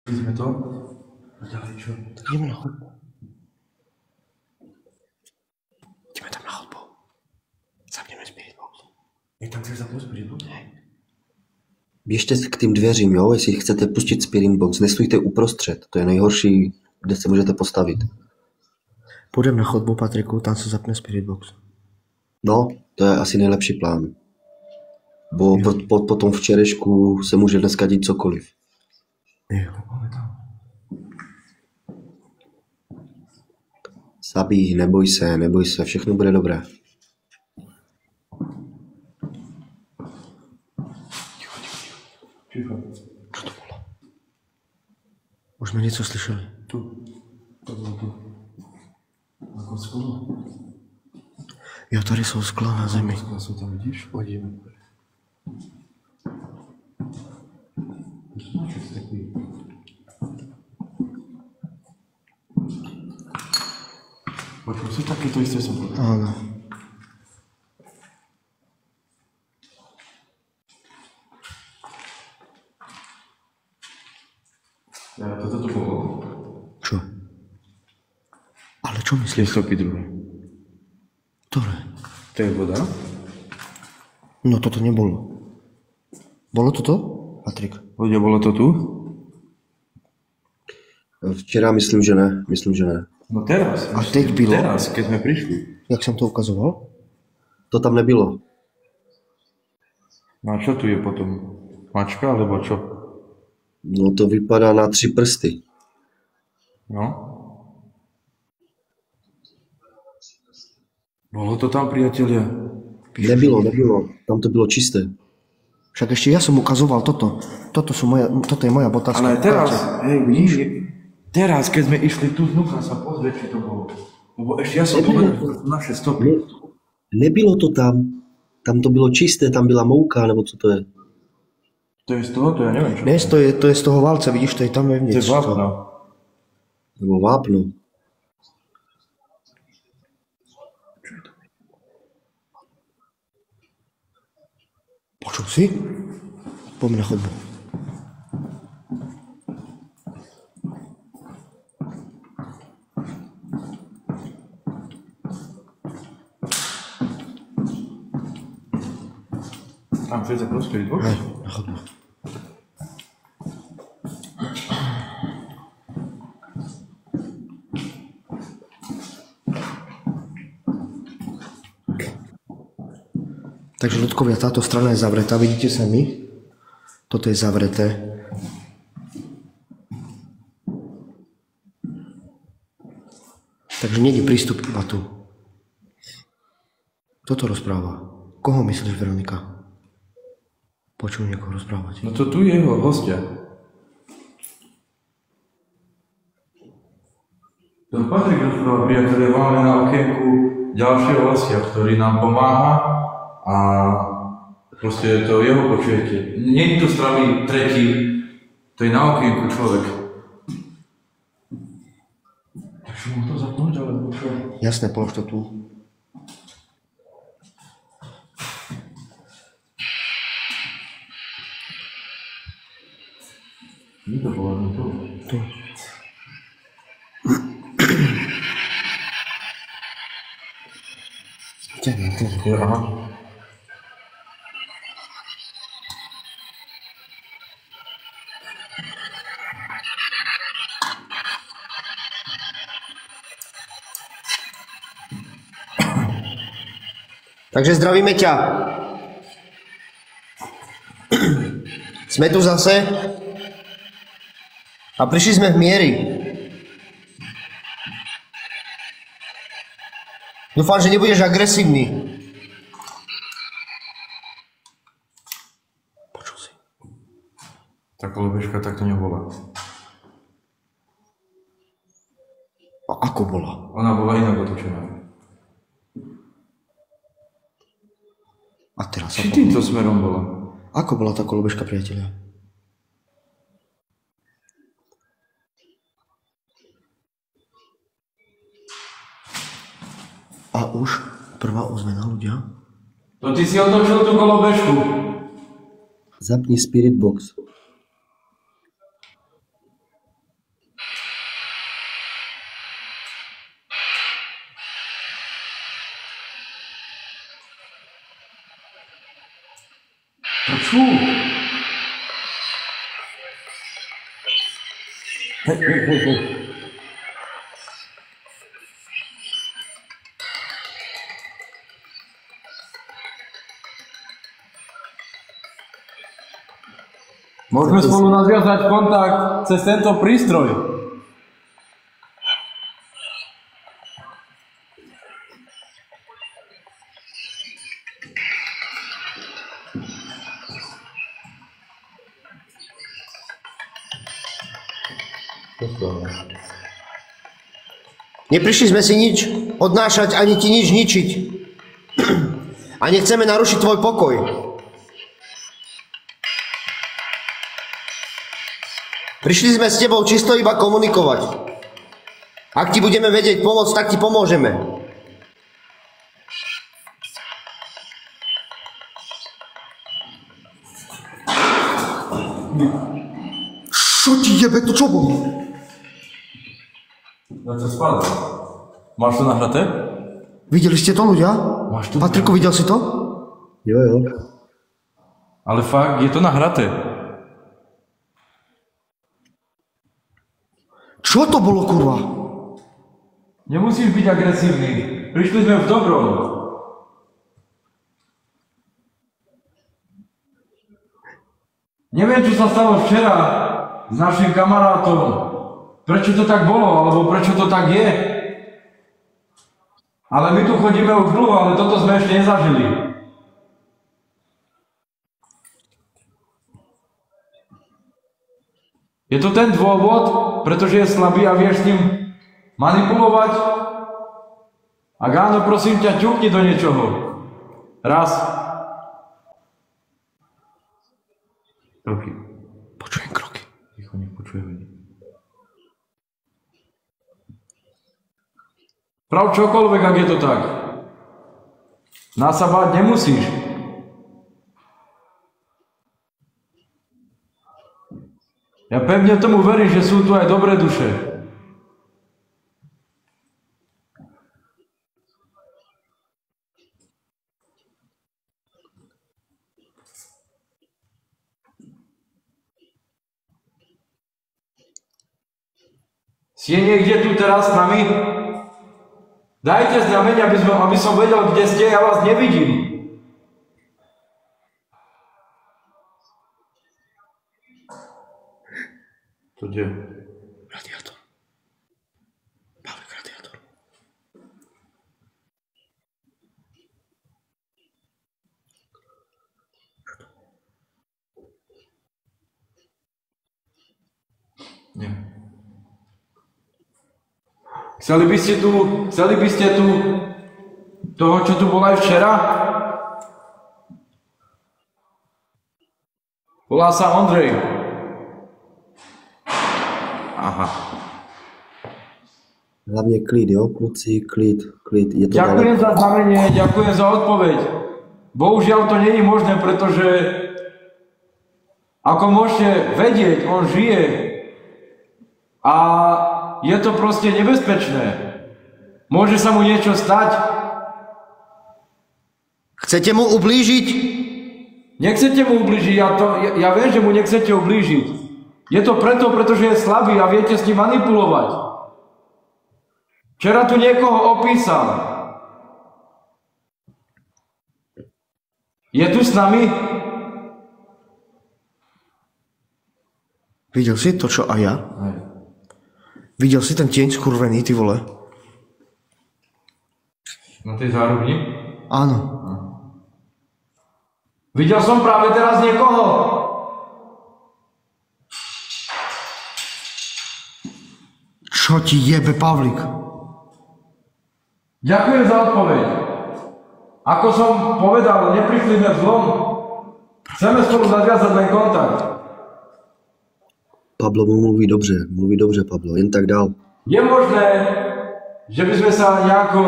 Sme to? A ďalej čo? Tak ideme na chodbu. Ideme tam na chodbu. Zapneme Spirit Box. Jak tam chceš zapnúť Spirit Box? Běžte k tým dveřím, jo, jestli chcete pustit Spirit Box, nestůjte uprostřed, to je nejhorší, kde se můžete postavit. Půjdeme na chodbu, Patriku, tam se zapne Spirit Box. No, to je asi nejlepší plán. Bo po tom včerešku se může dneska dít cokoliv. Jo. Sabí, neboj se, všechno bude dobré. Ticho. Co to bylo? Už jsme něco slyšeli. Tu. To bylo tu. Ako sklo. Jo, tady jsou skla na zemi. Skla jsou tam, vidíš? Pojďme. Počul si taky to isté som povedal. Áno. Ja, toto tu bolo. Čo? Ale čo myslíš? Stopy druhé. Ktoré? To je voda? No toto nebolo. Bolo toto, Patrik? Ľudia, bolo to tu? Včera myslím, že ne. No teraz. A teď bylo? Teraz, keď sme prišli. Jak jsem to ukazoval? To tam nebylo. No a čo tu je potom? Mačka, alebo čo? No to vypadá na 3 prsty. No. Bolo to tam, priatelia? Nebylo. Tam to bylo čisté. Však ešte ja som ukazoval toto. Toto je moja botáska. Ale teraz, hej, vidíš? Teraz, keď sme išli tu znúka sa pozrieť, či to bolo. Lebo ešte ja som povedal naše stopy. Nebylo to tam. Tam to bylo čisté, tam byla mouka, nebo co to je? To je z toho? To ja neviem, čo. Ne, to je z toho válce, vidíš, to je tam To vevnitř. je vápno. Nebo vápno. Počul si? Poďme na chodbu. Tam chcete proste ísť? Hej, na chodbu. Takže ľudkovia, táto strana je zavretá, vidíte sami? Toto je zavreté. Takže nie je prístup iba tu. Toto rozpráva. Koho myslíš, Veronika? Počul niekoho rozprávať. No to tu je jeho hostia. To Patrik rozpráva, priatelia, máme na okienku ďalšieho hostia, ktorý nám pomáha a proste to jeho počujete. Nie je to stravý tretí, to je na okienku človek. Takže môžem to zapnúť, alebo čo? Jasné, polož to tu. Nie to bolo, no to. Tu. Aha. Takže zdravíme ťa. Sme tu zase a prišli sme v miery. Dúfam, že nebudeš agresívny. Počul si. Tá kolobežka takto nebola. A ako bola? Ona bola inak otočená. A teraz Či týmto smerom bola? Ako bola tá kolobežka, priateľa? A už prvá ozvena, ľudia? To ty si otočil tú kolobežku. Zapni Spirit Box. Fú. Hej. Môžeme spolu nadviazať kontakt cez tento prístroj. Neprišli sme si nič odnášať, ani ti nič ničiť. A nechceme narušiť tvoj pokoj. Prišli sme s tebou čisto iba komunikovať. Ak ti budeme vedieť pomôcť, tak ti pomôžeme. Čo ti jebe, to čo bolo? Na čo spadá? Máš to nahraté? Videli ste to, ľudia? Máš to Patriku, videl si to? Jo. Ale fakt, je to nahraté. Čo to bolo, kurva? Nemusíš byť agresívny. Prišli sme v dobrom. Neviem, čo sa stalo včera s našim kamarátom. Prečo to tak bolo, alebo prečo to tak je. Ale my tu chodíme už dlho, ale toto sme ešte nezažili. Je to ten dôvod, pretože je slabý a vieš s ním manipulovať? Ak áno, prosím ťa, ťukni do niečoho. Raz. Kroky. Počujem kroky. Ticho, nepočujeme. Prav čokoľvek, ak je to tak. Nás sa báť nemusíš. Ja pevne tomu verím, že sú tu aj dobré duše. Si je niekde tu teraz s nami? Dajte znamenie, aby som vedel, kde ste, ja vás nevidím. To kde? Radiátor. Pavlík, radiátor. Nie. Chceli by ste tu toho, čo tu bol aj včera? Volá sa Ondrej. Aha. Hlavne klid, jo, kluci, klid. Je to Ďakujem za znamenie, ďakujem za odpoveď. Bohužiaľ to nie je možné, pretože ako môžete vedieť, on žije a je to proste nebezpečné. Môže sa mu niečo stať. Chcete mu ublížiť? Nechcete mu ublížiť, ja viem, že mu nechcete ublížiť. Je to pretože je slabý a viete s ním manipulovať. Včera tu niekoho opísal. Je tu s nami? Videl si to, čo aj ja? Hej. Videl si ten tieň skurvený, ty vole? Na tej zárubni? Áno. Videl som práve teraz niekoho. Čo ti jebe, Pavlík? Ďakujem za odpoveď. Ako som povedal, neprišli sme v zlom. Chceme spolu nadviazať len kontakt. Pablo mluví dobře, Pablo, jen tak dál. Je možné, že by sme sa nejako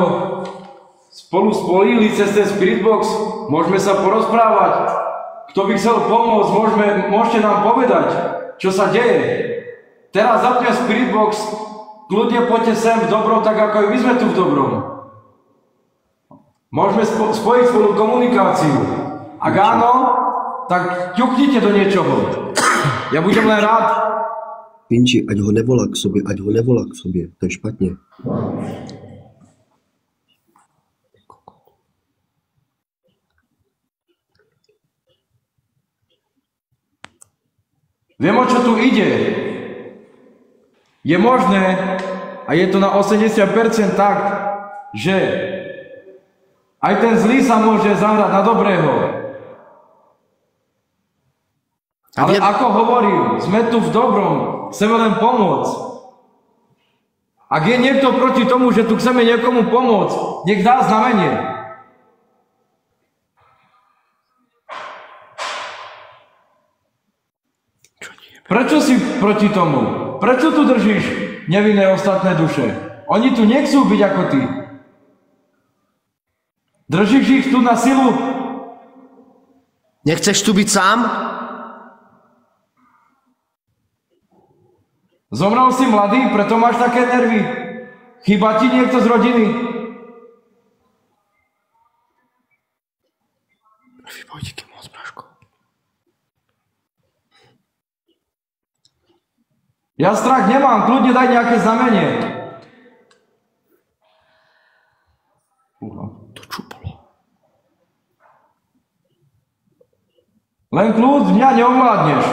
spolu spojili cez ten Spiritbox? Môžeme sa porozprávať? Kto by chcel pomôcť, môžete nám povedať, čo sa deje. Teraz zapne Spiritbox, kľudne poďte sem v dobrom, tak ako aj my sme tu v dobrom. Môžeme spojiť spolu komunikáciu. Ak áno, tak ťuknite do niečoho. Ja budem len rád. Vinči, ať ho nevolá k sobě, ať ho nevolá k sobě, to je špatně. Viem, o čo tu ide. Je možné, a je to na 80% tak, že aj ten zlý sa môže zahrať na dobrého. Ale ako hovorím, sme tu v dobrom, chceme len pomôcť. Ak je niekto proti tomu, že tu chceme niekomu pomôcť, nech dá znamenie. Prečo si proti tomu? Prečo tu držíš nevinné ostatné duše? Oni tu nechcú byť ako ty. Držíš ich tu na silu? Nechceš tu byť sám? Zomrel si mladý, preto máš také nervy. Chýba ti niekto z rodiny? Vojtíky moc, Braško. Ja strach nemám, kľudne daj nejaké znamenie. To čo bolo? Len kľud, mňa neovládneš.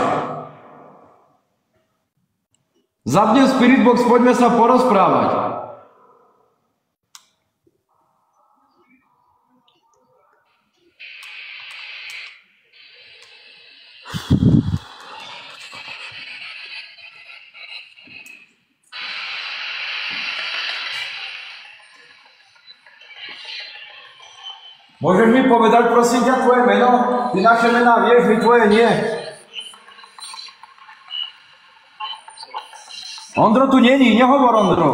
Zapnem Spirit Box, poďme sa porozprávať. Môžeš mi povedať, prosím ťa, tvoje meno? Ty naše mená vieš, my tvoje nie. Ondro tu není, nehovor Ondro.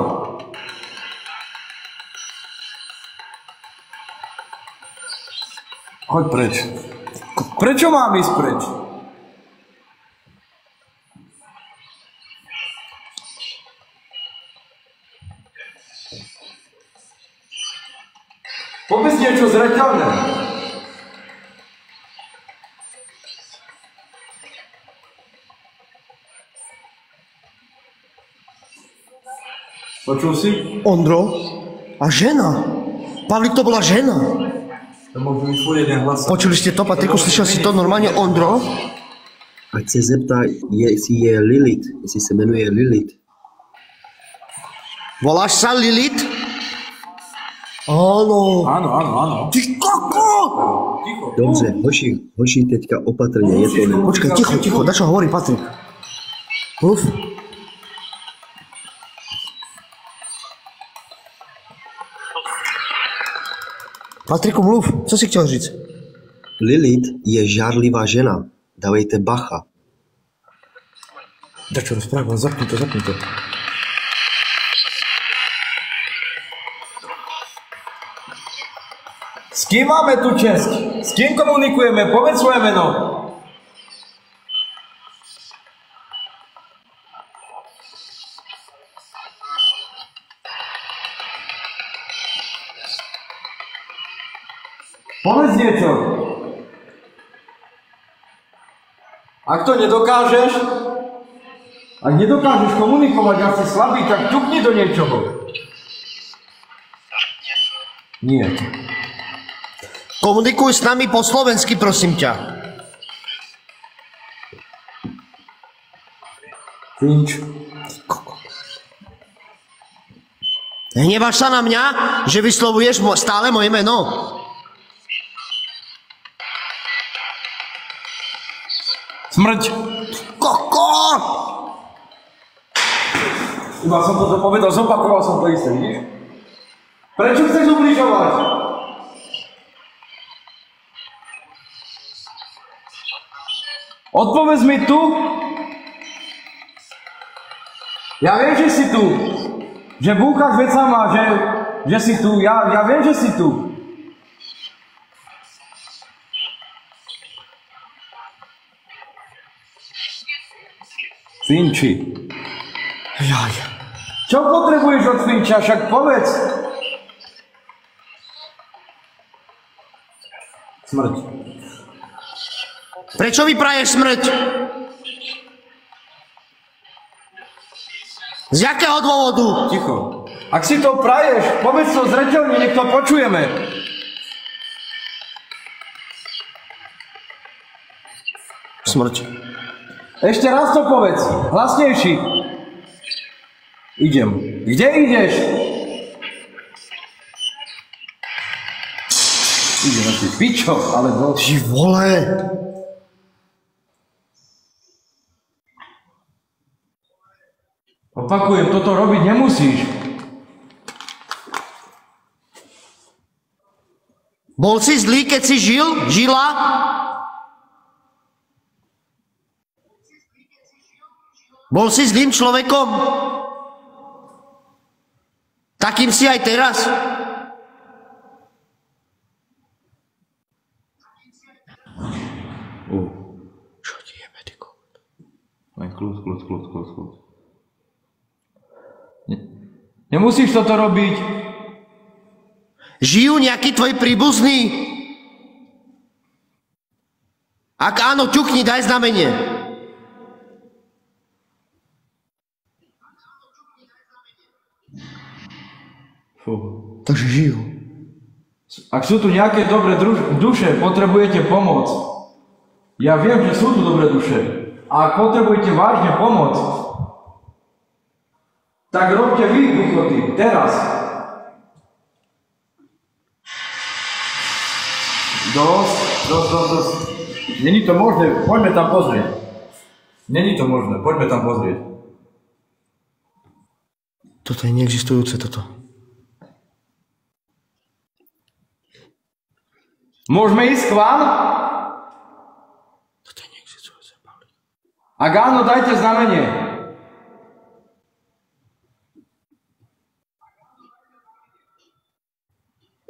Choď preč. Prečo mám ísť preč? Povedz niečo zreteľné. Počul si? Ondro? A žena? Pavlík, to bola žena. To môžu byť tvoj jeden hlas. Počuli ste to, Patriku, slyšel si to normálně, Ondro? Ať se zeptá, jestli je Lilith, jestli se jmenuje Lilith. Voláš sa Lilith? Áno. Áno. Ty koko! Ticho. Dobře, hoši teďka opatrně, je to ne. Počkaj, ticho, dačo hovorí Patrik. Mluv. Patriku, mluv, co si chtěl říct? Lilith je žárlivá žena, dávejte bacha. Dačo rozprával, zapni to. S kým máme tu čest? S kým komunikujeme? Povedz svoje meno. Povedz niečo. Ak to nedokážeš, ak nedokážeš komunikovať a si slabý, tak ťukni do niečoho. Nie. Komunikuj s nami po slovensky, prosím ťa. Finč. Hneváš sa na mňa, že vyslovuješ stále moje meno? Smrť. Koko! Iba som to povedal, zopakoval som to isté, vidíš? Prečo chceš ubližovať? Odpovedz mi tu. Ja viem, že si tu. Že búchaš vecama, že si tu. Ja viem, že si tu. Finči. Jaj. Čo potrebuješ od Finča? Však povedz. Smrť. Prečo mi praješ smrť? Z jakého dôvodu? Ticho. Ak si to praješ, povedz to zreteľne, nech to počujeme. Smrť. Ešte raz to povedz, hlasnejší. Idem. Kde ideš? Idem na ty pičo, ale dosť. Ty vole. Opakujem, toto robiť nemusíš. Bol si zlý, keď si žila? Bol si zlým človekom? Takým si aj teraz? Čo ti jebe, ty kokot? Len kľud. Nemusíš toto robiť. Žijú nejakí tvoji príbuzní? Ak áno, ťukni, daj znamenie. Fú. Takže žijú. Ak sú tu nejaké dobré duše, potrebujete pomoc. Ja viem, že sú tu dobré duše. A ak potrebujete vážne pomoc, tak robte vy, duchoty, teraz. Dosť. Není to možné, poďme tam pozrieť. Není to možné, poďme tam pozrieť. Toto je neexistujúce, toto. Môžeme ísť k vám? Toto je neexistujúce, Pavlík. Ak áno, dajte znamenie.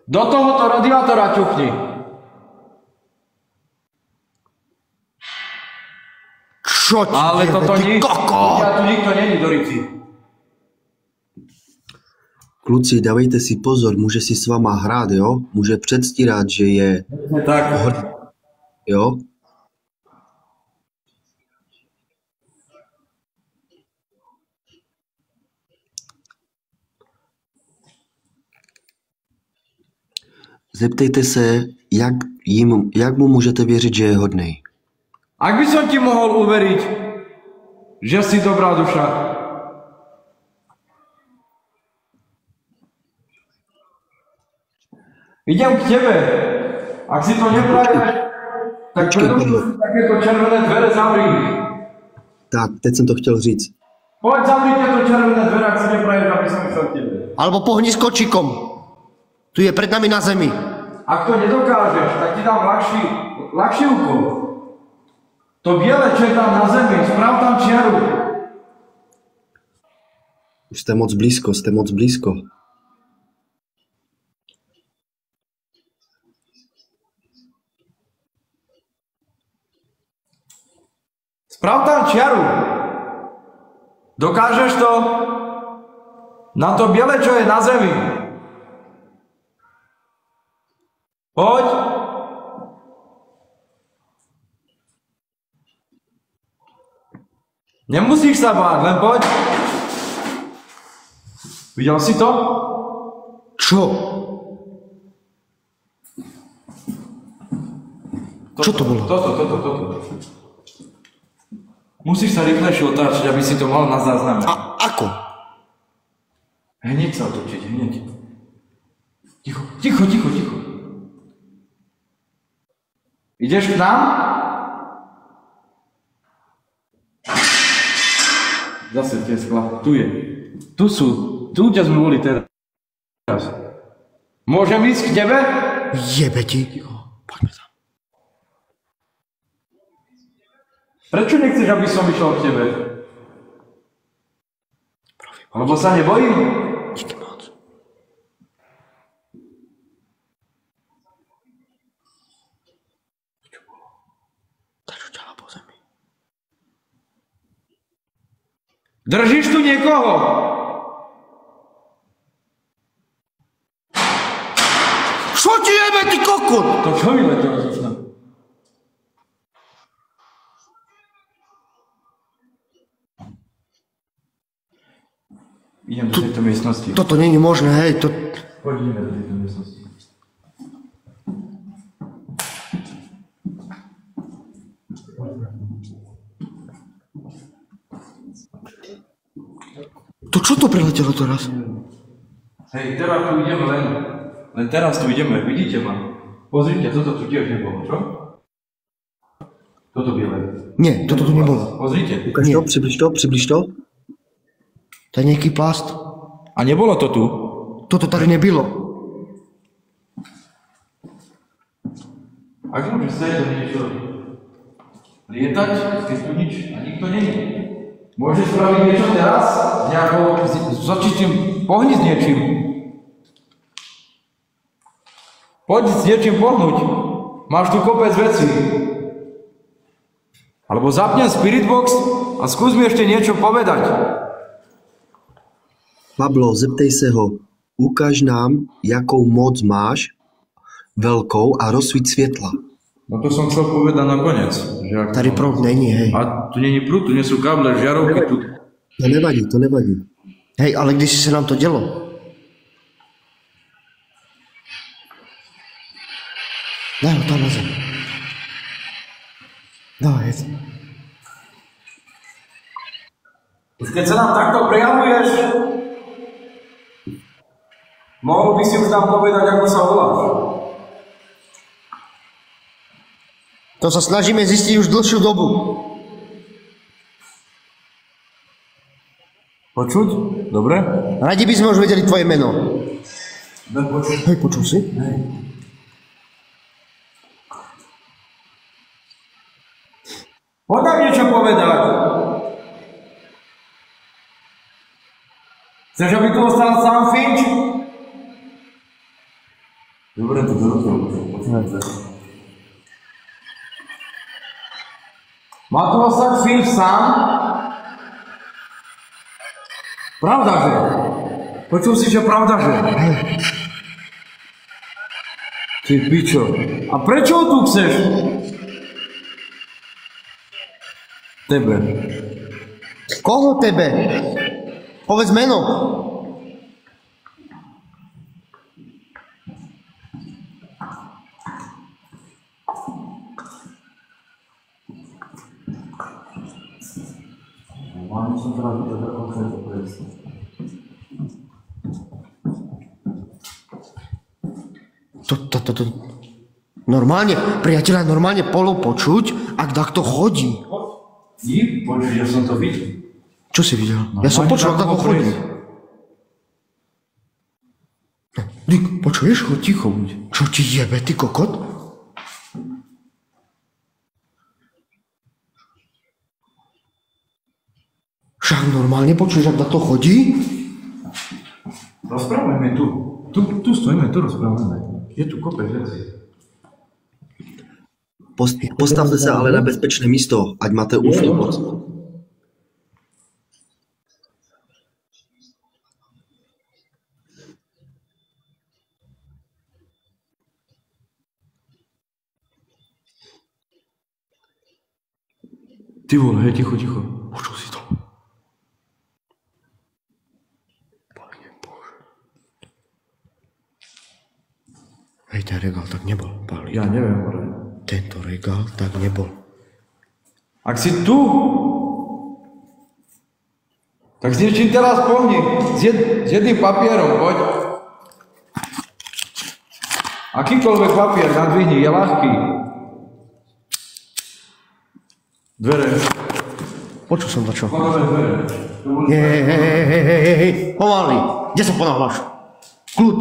Do tohoto radiátora ťukni. Čo ti Ale jebe, toto ty nič. kokot? Ja tu nikto není, Dorici. Kluci, dávejte si pozor, může si s váma hrát, jo? Může předstírat, že je... Tak, Jo? Zeptejte se, jak mu můžete věřit, že je hodnej. Ak by som ti mohol uveriť, že si dobrá duša, idem k tebe. Ak si to nepraješ, tak pretože takéto červené dvere zavri. Tak, teď jsem to chtěl říct. Poď zavri tieto červené dvere, ak si nepraješ, aby som chcel k tebe. Alebo pohni s kočikom. Tu je pred nami na zemi. Ak to nedokážeš, tak ti dám ľahší úkol. To biele, čo je tam na zemi, sprav tam čiaru. Už jste moc blízko. Sprav tam čiaru. Dokážeš to? Na to biele, čo je na zemi. Poď. Nemusíš sa báť, len poď. Videl si to? Čo? Čo to bolo? Toto. Musíš sa rýchlejšie otáčiť, aby si to mal na zázname. A ako? Hneď sa otočiť, hneď. Ticho. Ideš k nám? Zase tie skla. Tu je. Tu ťa sme boli teraz. Môžem ísť k tebe? Jebe ti. Poďme tam. Prečo nechceš, aby som išiel k tebe? Lebo sa nebojím? Díky moc. Čo bolo? Dačo ťala po zemi. Držíš tu niekoho? Čo ti jebe, ty kokot? To čo mi letelo z okna? Idem do tejto miestnosti. Toto není možné, hej, to... Poďme do tejto miestnosti. To čo to preletelo teraz? Hej, teraz tu ideme len teraz tu ideme, vidíte ma? Pozrite, toto tu tiež nebolo, čo? Toto biele. Nie, toto tu nebolo. Pozrite. Ukaž to, přibliž to. To je nejaký plast. A nebolo to tu? Toto tady nebylo. Ak môže sa to niečo lietať, keď tu nič a nikto není. Môže spraviť niečo teraz? Pohni s niečím. Poď s niečím pohnúť. Máš tu kopec vecí. Alebo zapnem Spiritbox a skús mi ešte niečo povedať. Pablo, zeptej se ho. Ukaž nám, jakou moc máš, veľkou, a rozsvíť světla. No to som chcel povedať nakoniec. Že ak... Tady proud není, hej. A tu není prúd, tu nie sú káble, žiarovky tu. To nevadí. Hej, ale když se nám to dělo? Daj ho tam na zem. Daj, je to. Už keď sa nám takto prejavuješ, mohol by si už nám povedať, ako sa voláš. To sa snažíme zistiť už dlhšiu dobu. Počuť? Dobre? Radi by sme už vedeli tvoje meno. Hej, počul si? Hej. Poď nám niečo povedať. Chceš, aby tu ostal sám Finč? Dobre, to dorozumiem. Má tu ostať Finč sám? Pravdaže? Počul si, že pravdaže? Ty pičo. A prečo ho tu chceš? Tebe. Koho tebe? Povedz meno. Normálne, priateľa, normálne polo počuť, ak takto chodí. Nie? Počuť, ja som to videl. Čo si videl? Ja som počul, ak takto chodí. Dík, počuješ ho? Ticho buď. Čo ti jebe, ty kokot? Však normálne počuješ, ak takto chodí? Rozprávajme tu. Tu stojíme, tu rozprávajme. Je tu kopec veci. Postavte se ale na bezpečné místo, ať máte ústup. Ty vole, hej, ticho. Počul si to? Pane Bože. Hej, ten regál tak nebol, Páli. Ja neviem, ale... Tento regál tak nebol. Ak si tu, tak s niečím teraz pohni. S jedným papierom, poď. Akýkoľvek papier nadvihni, je ľahký. Dvere. Počul som to čo? Chodové dvere. Hej, pomaly. Kde sa ponáhľaš? Kľud.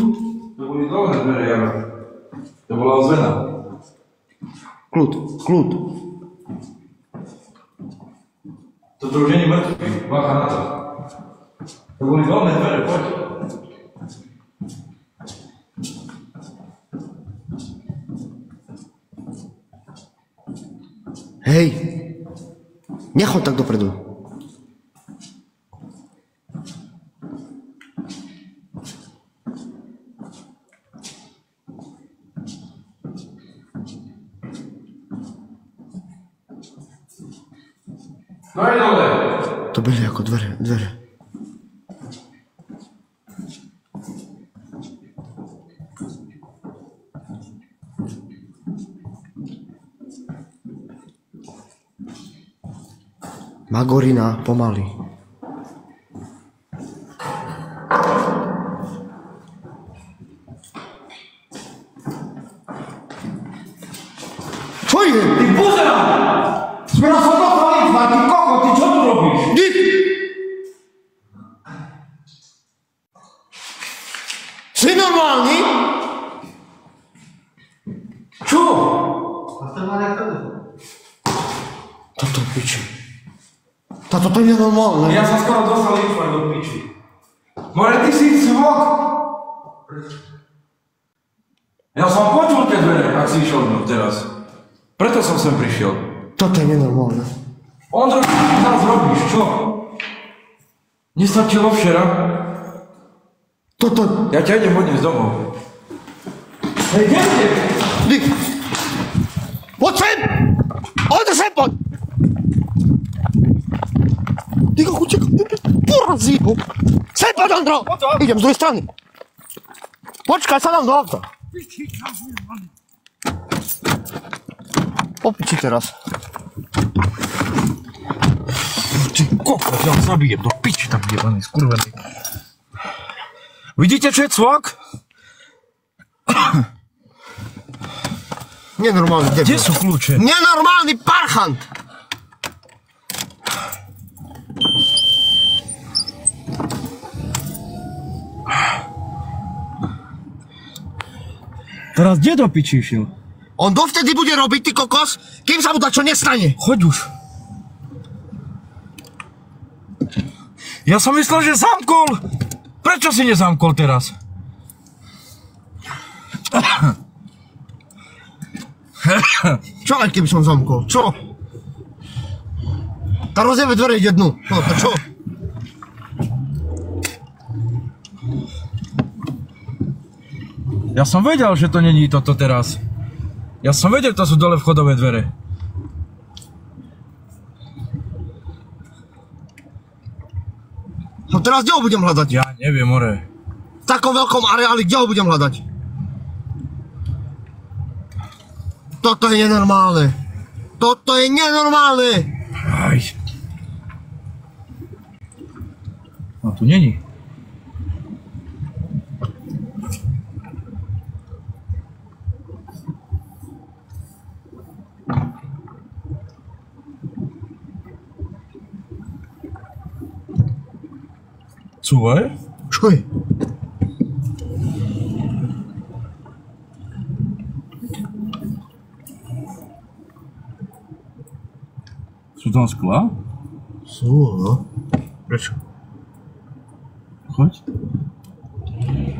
To boli dolné dvere, Jaro. To bola ozvena. Kľud. Toto už nie je mŕtvy. Bacha na to. To boli dolné dvere, poď. Hej. Nechoď tak dopredu. To je dole. To byli ako dvere. Magorina, pomaly. Čo je? Ty pozerám! Sme na fotofalitva, ty koko, ty čo tu robíš? Dick! Si normálny? Čo? Toto piči. Táto to je nenormálne. Ja som skoro dostal infarkt do piči. More, ty si cvok! Ja som počul tie dvere, ak si išiel dnu teraz. Preto som sem prišiel. Toto je nenormálne. Ondro, čo ty teraz robíš, čo? Nestačilo včera? Toto... Ja ťa idem odniesť domov. Hej, kde ste? Dick! Poď sem! Ondro, sem poď! Dick, utekaj, porazí ho! Sem poď, Ondro! Idem z druhej strany. Počkaj, sa dám do auta. Popiči teraz. Ty kokos, ja zabijem do piči tam jebaný, skurvený. Vidíte, čo je cvak? Nenormálny debil. Kde sú kľúče? Nenormálny parchant! Teraz kde do piči išiel? On dovtedy bude robiť, ty kokos, kým sa mu čo nestane. Choď už. Ja som myslel, že zamkol. Prečo si nezamkol teraz? Čo len keby som zamkol? Čo? Tá rozjebe dvere ide dnu. No, to čo? Ja som vedel, že to není toto teraz. Ja som vedel, to sú dole vchodové dvere. No teraz kde ho budem hľadať? Ja neviem, more. V takom veľkom areáli, kde ho budem hľadať? Toto je nenormálne. Toto je nenormálne. Aj. No tu není. Cúvaj? Čo je? Sú tam skla? Sú, no. Prečo? Choď.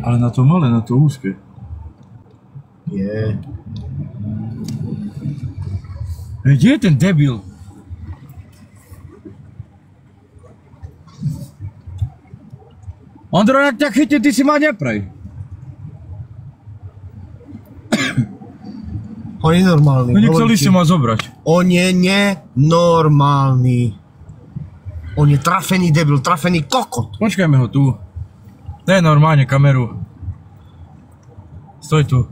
Ale na to malé, na to úzke. Je. Kde je ten debil? Ondro, jak ťa chytí, ty si ma neprej. On je normálny. Nechceli si ma zobrať. On je nenormálny. On je trafený debil, trafený kokot. Počkajme ho tu. Daj normálne kameru. Stoj tu.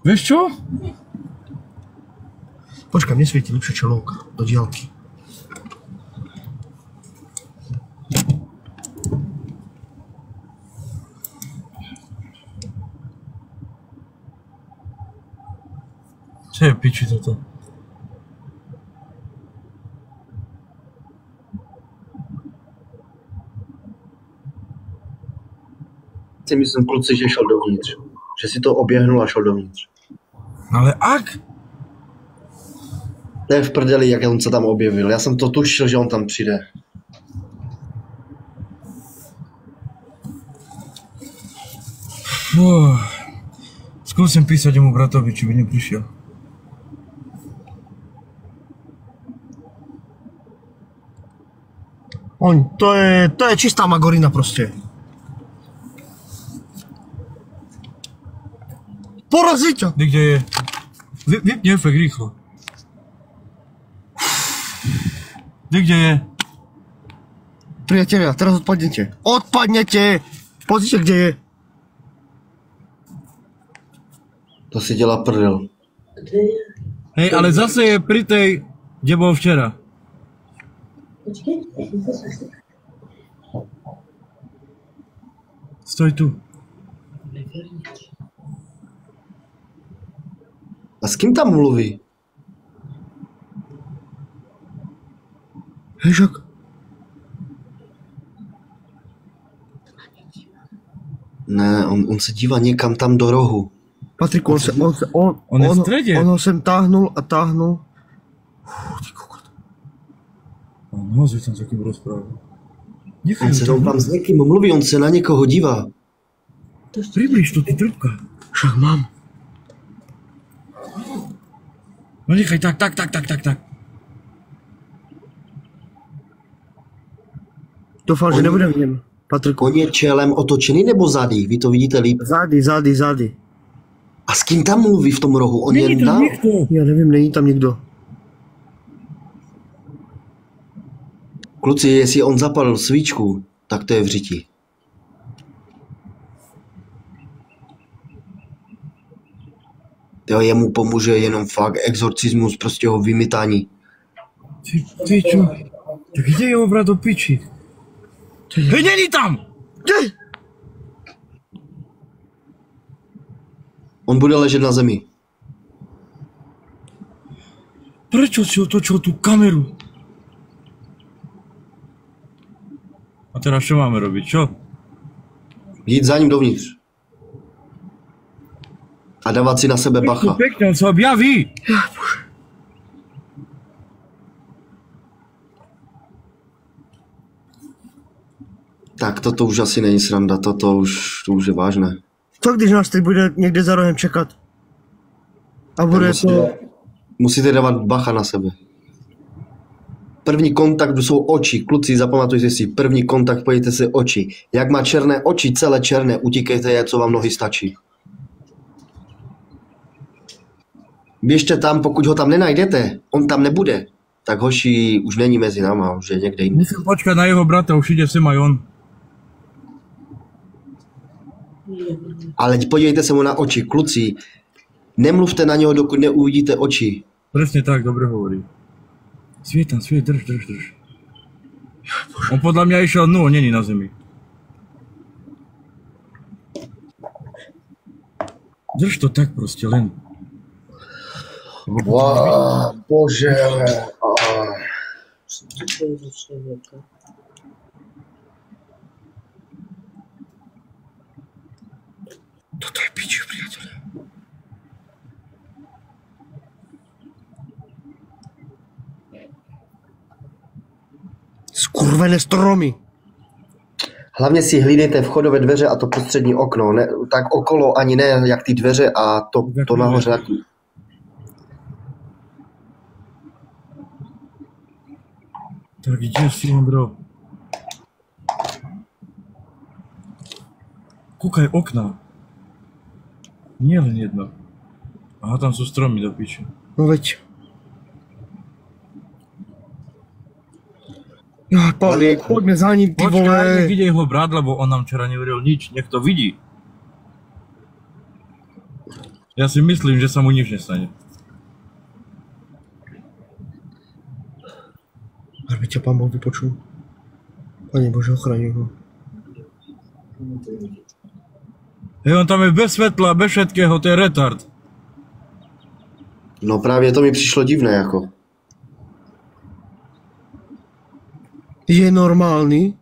Vieš čo? Počkaj, mne svieti lepšie čelovka do diaľky. Čo je piči toto? Si myslím, kluci, že šel dovnitř. Že si to oběhnul a šel dovnitř. Ale ak? To je v prdeli, jak on se tam objevil. Já jsem to tušil, že on tam přijde. Skúsim písať mu bratovi, či by neprišiel. To je čistá magorina proste. Porazí ťa. Kde je? Vypni efekt rýchlo. Kde je? Priatelia, teraz odpadnete. Odpadnete! Pozrite, kde je. To si dělá prdel. Hej, ale zase je pri tej, kde bol včera. Stoj tu. A s kým tam mluví? Hej, však. Ne, on se dívá někam tam do rohu. Patriku, On je v stredě. On ho sem táhnul a táhnul. Ty kokot. No, že tam s takým rozprával. On se tam s někým mluví, on se na někoho dívá. Približ tu, ty trubka. Však mám. No nechaj, tak. Doufám, že nebude v něm. Patriku. On je čelem otočený nebo zadí? Vy to vidíte líp. Zády. A s kým tam mluví v tom rohu? On Není je tam na... nikto. Já nevím, není tam nikdo. Kluci, jestli on zapalil svíčku, tak to je v řiti. Jo, jemu pomůže jenom fakt exorcismus, prostě ho vymytání. Ty čo? Tak kde je ho brať do piči? Hej, není tam! On bude ležet na zemi. Prečo si otočil tú kameru? A teraz čo máme robiť, čo? Jít za ním dovnitř. A dávat si na sebe bacha. Pekne, on sa objaví. Tak toto už asi není sranda, to už je vážné. Co když nás teď bude někde za rohem čekat? A bude to... Musíte dávat bacha na sebe. První kontakt jsou oči. Kluci, zapamatujte si, první kontakt, pojďte si oči. Jak má černé oči, celé černé, utíkejte, co vám nohy stačí. Běžte tam, pokud ho tam nenajdete, on tam nebude, tak hoši už není mezi náma, už je někde jinde. Musím počkať na jeho brata, už ide sem aj on. Ale podívejte se mu na oči, kluci, nemluvte na něho, dokud neuvidíte oči. Presne tak, dobre hovorí. Sviet, drž. On podľa mňa išiel dnu, on není na zemi. Drž to tak proste, len. Wow, bože. Toto je piči, priateľe. Skurvené stromy. Hlavně si hlídejte vchodové dveře a to prostřední okno, ne, tak okolo ani ne, jak ty dveře a to nahoře. Tak kde si, bro? Kúkaj okna. Nie len jedno. Aha, tam sú stromy do piče. No veď. Ja, Pavlík, poďme za ním, ty Počkaj, vole. nech ide jeho brat, lebo on nám včera neveril nič. Nech to vidí. Ja si myslím, že sa mu nič nestane. Aby ťa Pán Boh vypočul. Pane Bože, ochraňuj ho. Hej, on tam je bez svetla, bez všetkého, to je retard. No právě to mi přišlo divné, jako. Je normálny?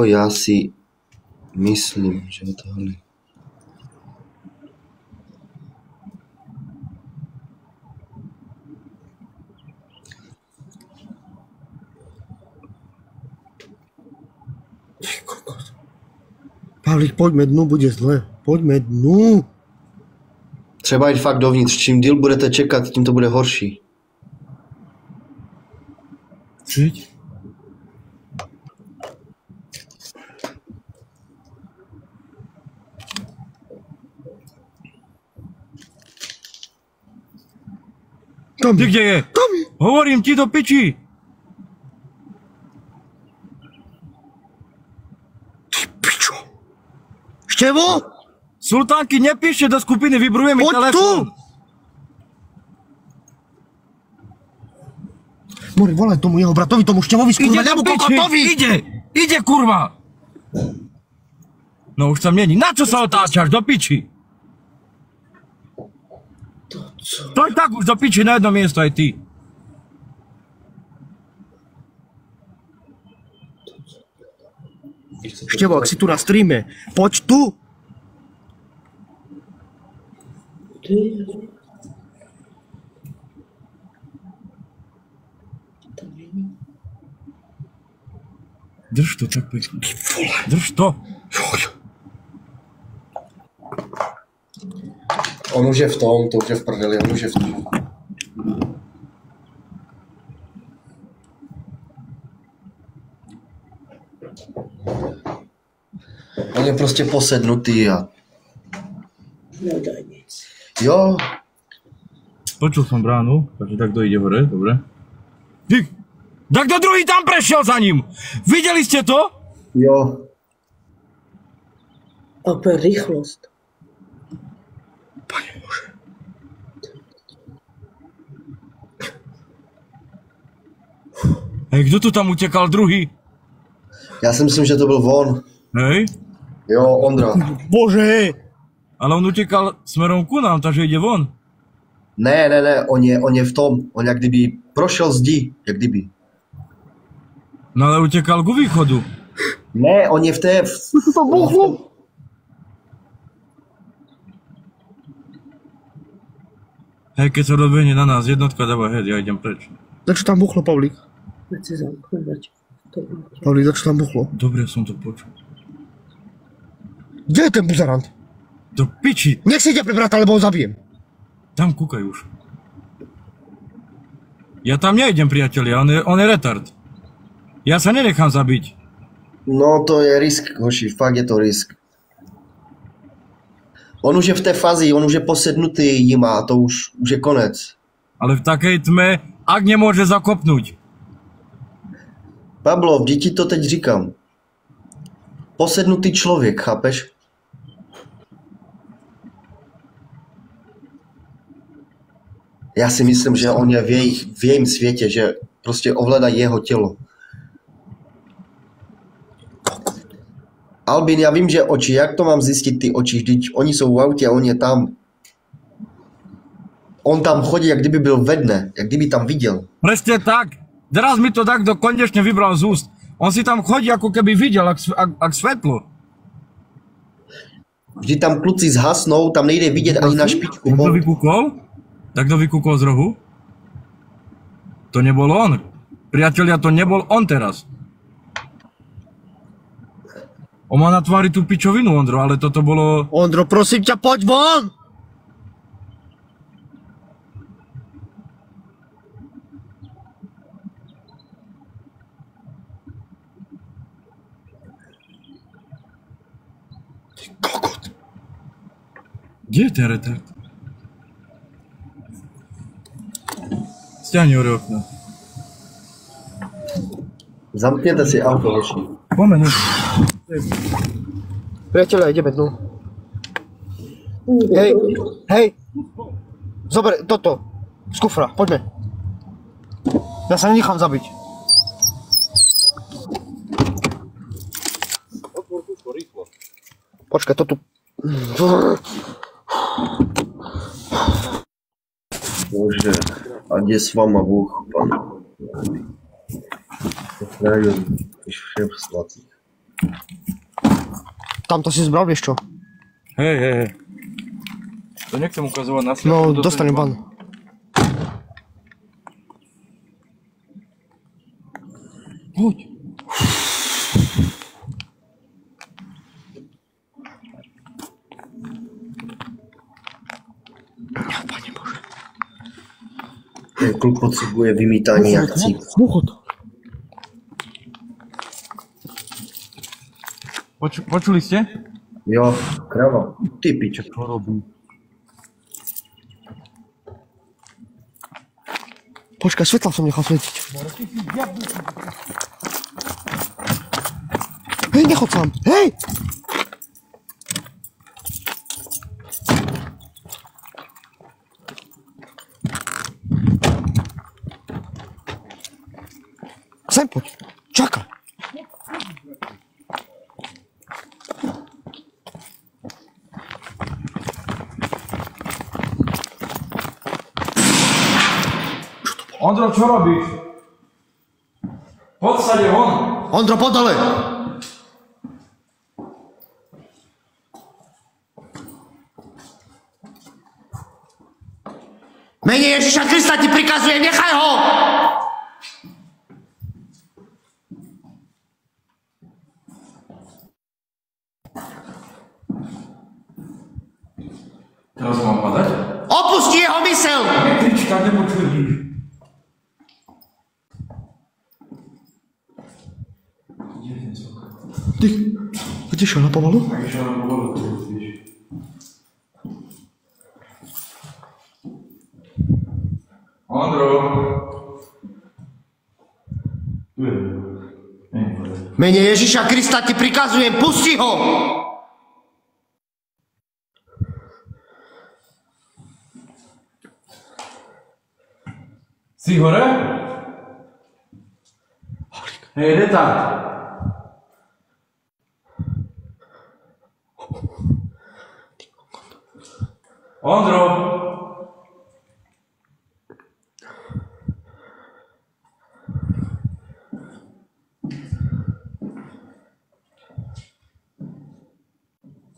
Já si myslím, že je tohle. Pavlík, poďme dnu, bude zle. Poďme dnu. Třeba jít fakt dovnitř, čím díl budete čekat, tím to bude horší. Čiť? Tam Ty kde je? Tam je. Hovorím ti do piči! Števo? Sultánky, nepíšte do skupiny, vybruje mi Poď telefón. tu! Mori, volaj tomu jeho bratovi, tomu Števovi, skurva, Ide do ľabu piči, kokotovi! ide kurva. No už tam není, na čo sa otáčaš, do piči? Stoj tak už do piči na jedno miesto aj ty. Števo, ak si tu na streame, poď tu! Drž to tak pekne. Drž to. On už je v tom, to už je v prdeli, on už je v tom. On je prostě posednutý a... Nedaj nic. Jo, Počul som bránu, takže takto ide hore, dobre. Ty, tak kto druhý tam prešiel za ním? Videli ste to? jo. Opět rychlost. Pane Bože. Hej, kto tu tam utekal druhý? Já si myslím, že to byl on. Hej, Jo, Ondra. Bože! ale on utekal smerom ku nám, takže ide von. Ne, on je v tom. On jak kdyby prošel zdi, jak kdyby. No ale utekal ku východu. Ne, on je v té... To buchlo! Hej, keď sa dobehne na nás jednotka, dávaj head, ja idem preč. Začo tam buchlo, Pavlík? Veď si zamknúť. Pavlík, začo tam buchlo? Dobre som to počul. Kde je ten buzerant? Do piči, Nech si ide pre brata, lebo ho zabijem. tam kúkaj už. Ja tam nejdem, priatelia, on je retard. Ja sa nenechám zabiť. No to je risk, hoši, fakt je to risk. On už je v té fázi, on už je posednutý jima, to už je konec. Ale v takej tme, ak nemôže zakopnúť. Pablo, vždyť ti to teď říkám. Posednutý člověk, chápeš? Já si myslím, že on je v jejím světě, že prostě ovládají jeho tělo. Albin, já vím, že oči, jak to mám zjistit ty oči, vždyť oni jsou v autě a on je tam. On tam chodí, jak kdyby byl ve dne, jak kdyby tam viděl. Presne tak. Teraz mi to takto konečne vybral z úst. On si tam chodí, ako keby videl, ak svetlo. Vždy tam kluci zhasnou, tam nejde vidět ani na špičku. Kto vykúkol? Tak kto vykúkol z rohu? To nebol on. Priatelia, to nebol on teraz. On má na tvári tú pičovinu, Ondro, ale toto bolo... Ondro, prosím ťa, poď von! Kokot. Kde je ten retard? Stiahni hore okno. Zamkněte si auto, hoši. Pomeň. Priateľa, ideme dnu. Hej, hej! Zober toto, z kufra, poďme. Ja sa nenechám zabiť. Počkaj, to tu... Bože, ať je s váma Bůh, Pane. Chráň všem svatých. Tam to si zbral, vieš čo? Hej. To nechcem ukazovať na svet. No, dostanem ban. Poď. Pane Bože. Ten kluk potřebuje vymítání akcí. Buchot. Počuli ste? Jo, krava. Ty piče. Čo robí? Počkaj, svetla som nechal svietiť. Hej, nechod sám. Hej! Poď. Čakaj. Ondro, čo robíš? Poď sa ide von. Ondro, poď dole. Mene Ježiša Krista ti prikazujem, nechaj ho! Teraz mám padať? Opusti jeho mysel! Nekrič, tak nepočujíš. Ty, kde šiel na pomalu? Tak išiel na povodu, to vieš. Ondro. Tu je. Mene Ježiša Krista ti prikazujem, pusti ho! Si hore? Hej, Reta. Ondro.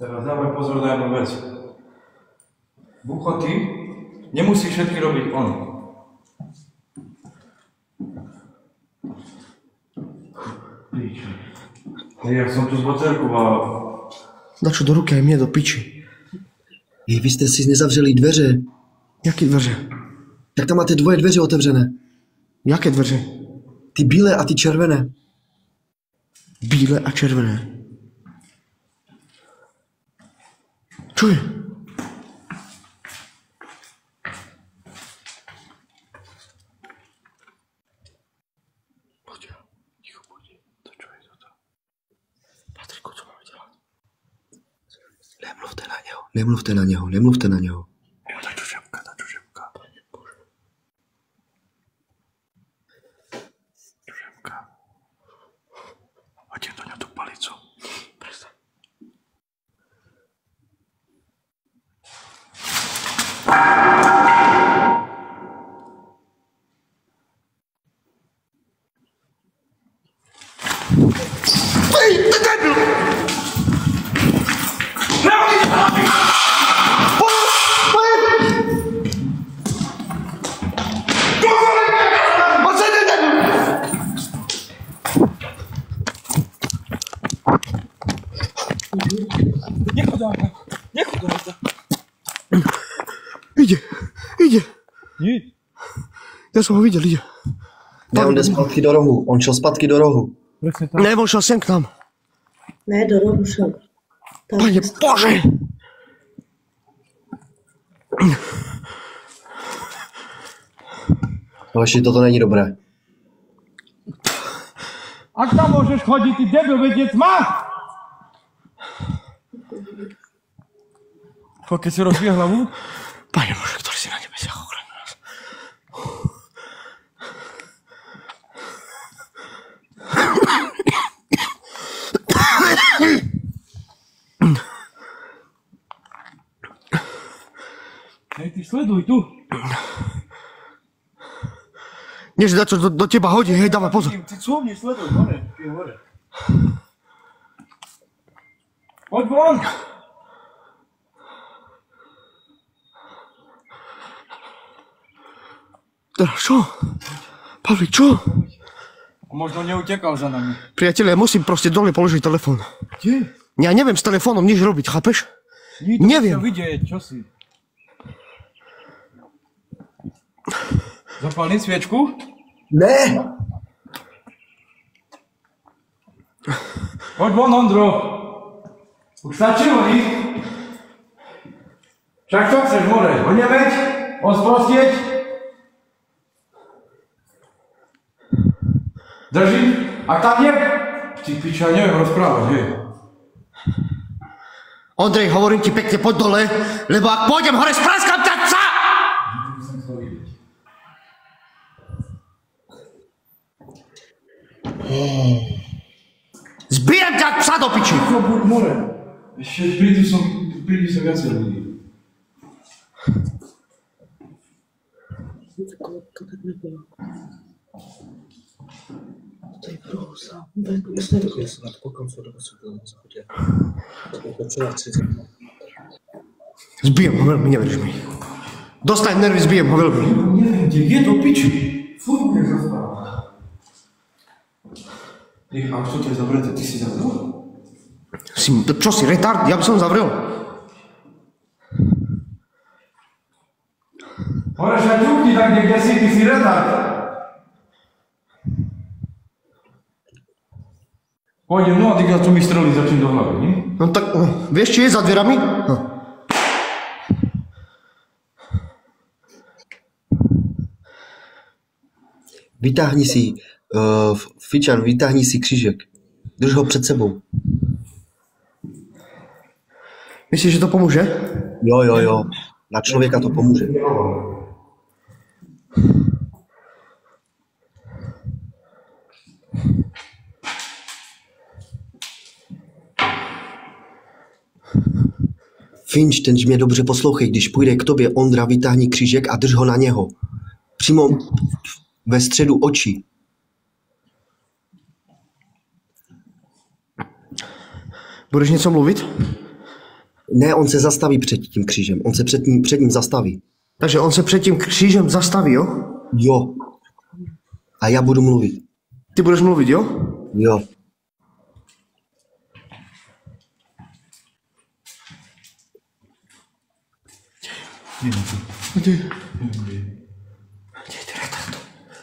Teraz dávaj pozor na jednu vec. Bucho, ty nemusíš všetky robiť on. Ja som tu z baterku a... Dačo do ruky aj mne do piči. Vy jste si nezavřeli dveře. Jaké dveře? Tak tam máte dvoje dveře otevřené. Jaké dveře? Ty bílé a ty červené. Bílé a červené. Čo je? Poď. Ticho, poď. To čo je toto? Patriku, co máme dělat? Nemluvte na něho, nemluvte na něho, nemluvte na něho. Jo, dačo šepka. Šepka. Hodím do něho tu palicu. Prestaň. Ide. Já jsem ho viděl, ide. Ne, on jde zpátky do rohu, on šel zpátky do rohu. Ne, on šel sem k nám. Ne, do rohu šel. Tam Pane Bože! Hoši, toto není dobré. Ak tam môžeš chodiť, ty debil, veď tma! Keď si rozbije hlavu? Pane Bože, ktorý si na nebesiach ochraňuje nás. Hej, ty sleduj tu. Než dačo do teba hodí, hej, dávaj pozor. Ty cúvni, sleduj, hore, ty hore. Poď von! Teraz čo? Pavlík, čo? Možno neutekal za nami. Priatelia, ja musím proste dole položiť telefón. Kde? Ja neviem s telefónom nič robiť, chápeš? Neviem. Vidieť, čo si? Zapálniť sviečku? Ne! Poď von, Ondro. Už stačilo, nich? Však čo chceš, more? Odnemeť? Osprostieť? Drží? A tam nie? Ty piča, neviem rozprávať, hej. Ondrej, hovorím ti pekne, poď dole, lebo ak pôjdem hore, spraskám ťa psa! Zbijem ťa jak psa do piči! No buď more. Ešte prídu sa viacej ľudí. To tak nebylo. Tady budou sám. Jestli Já jsem na to koukám, co dobu se bylo na záchodě. To třeba 30. Zbijem ho veľmi, neveríš mi. Dostaň nervy, zbijem ho veľmi. Neviem, kde je do piči. Furt mě zaspáva. A už to je zavreté, ty si zavrel? Čo si, retard? Ja by som zavrel. Môžeš aj ťukni tak niekde si, ty si retard. Pôjdem, no a ty čo mi strelí začím do hlavy, nie? No tak, vieš, či je za dverami? No. Vytáhni si, Fičan, vytáhni si křížek. Drž ho před sebou. Myslíš, že to pomôže? Jo. Na člověka to pomůže. Finč, ten mě dobře poslouchej. Když půjde k tobě Ondra, vytáhni křížek a drž ho na něho. Přímo ve středu očí. Budeš něco mluvit? Ne, on se zastaví před tím křížem. On se před ním zastaví. Takže on se před tím křížem zastaví, jo? Jo. A já budu mluvit. Ty budeš mluvit, jo? Jo.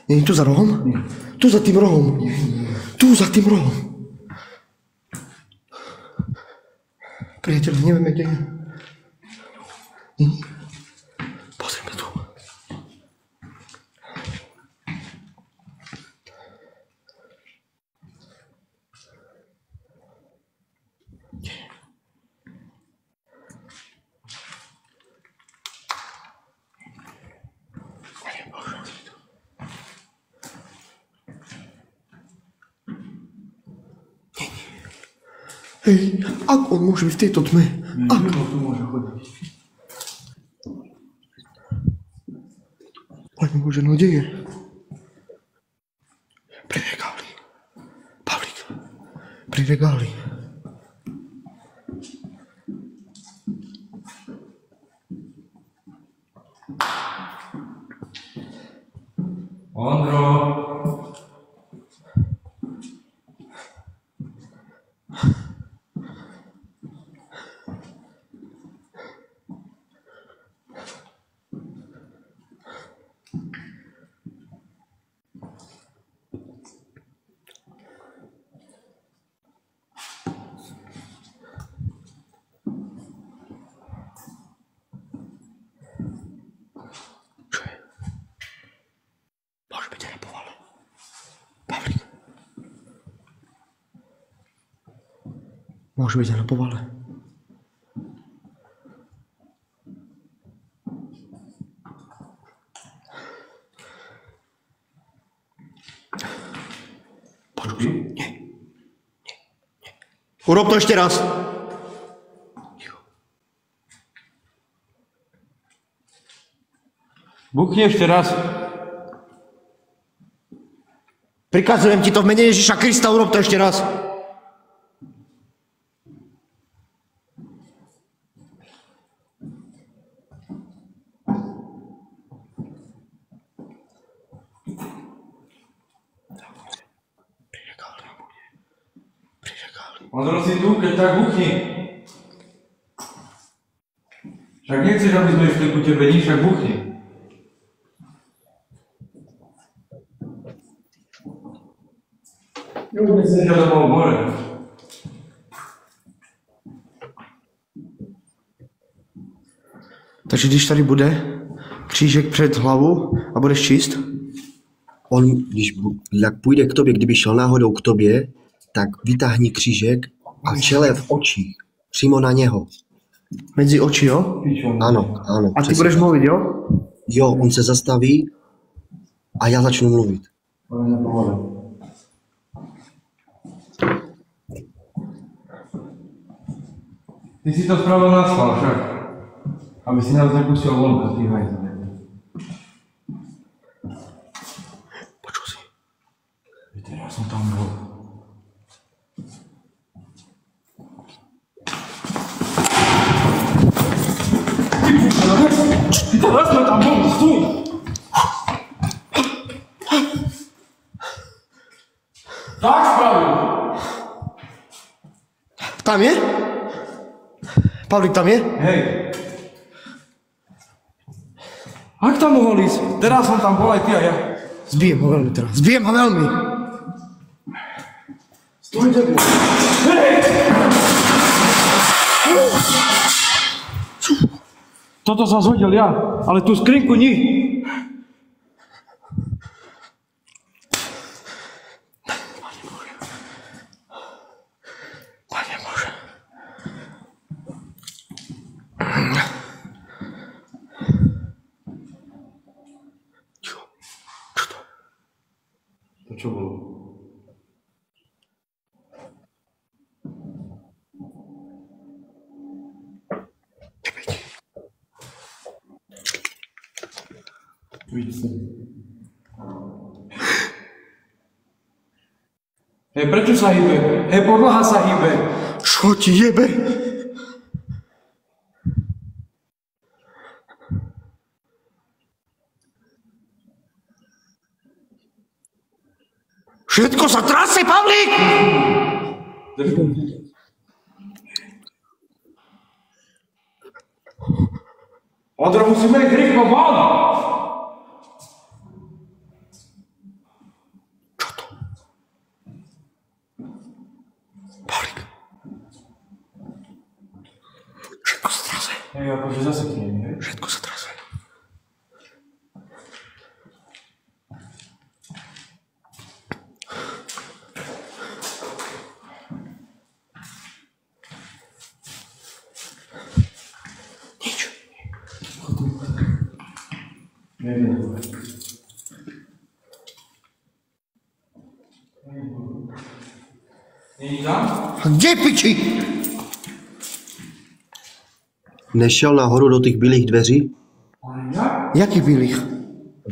Není tu za rohom? Tu za tím rohom. Tu za tím rohom. Priateľ, nevieme, kde je. Není? Pozrieme tu. Hej, ako on môže byť v tejto tme? Ako? Tu môže chodiť. Pane Bože, no kde je? Pri regáli. Pavlík, pri regáli. Ondro. Môže byť aj na povale. Pavlík. Môže byť aj na povale. Počuj, nie. Urob to ešte raz. Buchni ešte raz. Prikazujem ti to v mene Ježiša Krista, urob to ešte raz. Ondro, si tu, keď tak buchni. Však nechceš, aby sme išli ku tebe, nič, však buchni. Myslím, že to bolo more. Takže když tady bude křížek před hlavu a budeš čist, On, jak půjde k tobě, kdyby šel náhodou k tobě, tak vytáhni křížek a čele v očích. Přímo na něho. mezi oči, jo? Ano. A ty přesně. budeš mluvit, jo? Jo, on se zastaví a já začnu mluvit. Ty si to spravil na schvál však. Aby si nás nepustil vonka, ty hajzel. Počul si. Viete, ja som tam bol. Ty teraz sme tam bol, stůj! Tak spravil! Tam je? Pavlík tam je? Hej. Ak tam mohol ísť? Teraz som tam bol aj ty a ja. Zbijem ho veľmi teraz. Zbijem ho veľmi. Stojte tu. Hej! Toto som zhodil ja, ale tú skrinku ni. Pane Bože. Čo? Čo to? To čo bolo? Hej, prečo sa hýbe? Hej, podlaha sa hýbe. Čo ti jebe? Všetko sa trasie, Pavlík! Ondro, musíme ísť rýchlo von! Pavlík. Všetko sa trasie. Hej, akože zaseknem, hej? Všetko sa trasie. Nič. Není tam? A kde piči? Nešel nahoru do těch bílých dveří? Jaký bílých?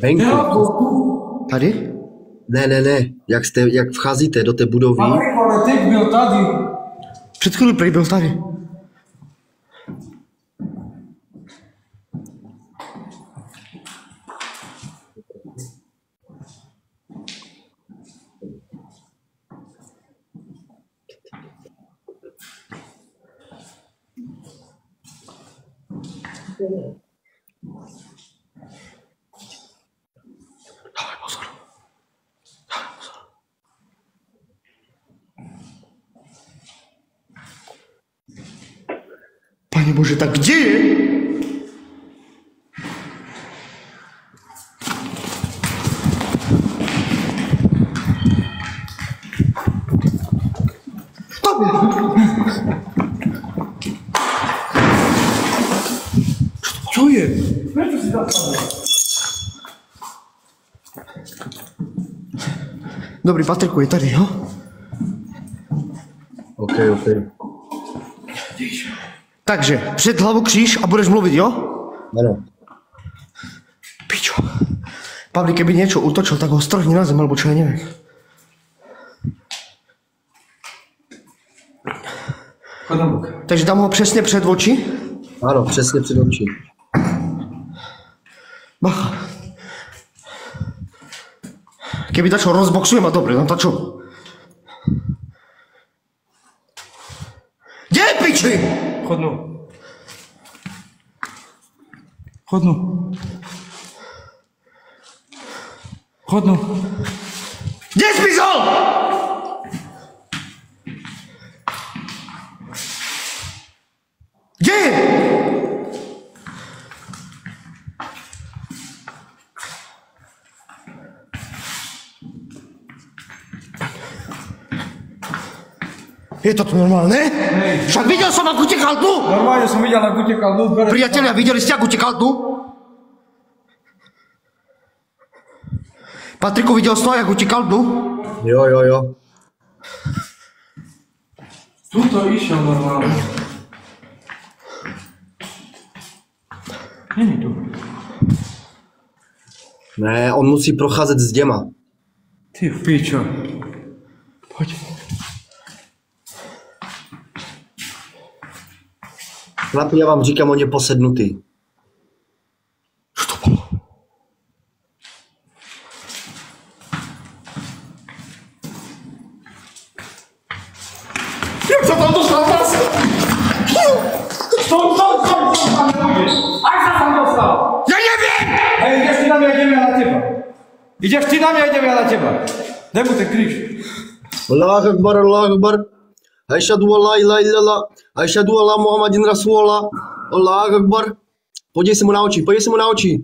Venku. Tady? Ne. Jak vcházíte do té budovy, Ale teď byl tady. Před chvíli prý byl tady. Dávej pozor. Dávej pozor. Pane Bože, tak kde je? Tam je. Čo je? Prečo si zastavil? Dobrý, Patriku je tady, jo? OK. Takže, před hlavu kříž a budeš mluvit, jo? Ano. Pičo. Pavlík, keby niečo útočil, tak ho strhni na zem, alebo čo ja neviem. Chod na bok. Takže dám ho přesně před oči. Ano, přesně před oči. Bacha. Keby dačo rozboxujem a dobre, no to čo? Kde je piči? Chodnu. Chodnu. Chodnu. Kde jsi zmizol? Kde je? Je to tu normálne? Hej. Však videl som, ako utekal tu! Normálne som videl, ako utekal do dvere. Priatelia, videli ste, ako utekal tu? Patriku, videl si to, ako utekal tu? Jo. Tuto išiel normálne. Není tu. Ne, on musí procházet s děma. Ty pičo. Pojď. Chlapi, já vám říkám, on je posednutý. Jak sa tam dostal zase? Stop, tam nebudeš. Aj sa tam dostal. Ja neviem! Hej, ideš ty na mňa, idem ja na teba. Ideš ty na mňa, idem ja na teba. Daj mu ten kríž. Allah Akbar, Allah Akbar. Ašhadu an la ilaha illallah. Ašhadu anna Muhammadin Rasulullah. Allah Akbar. Podívej se mu na oči, podívej se mu na oči.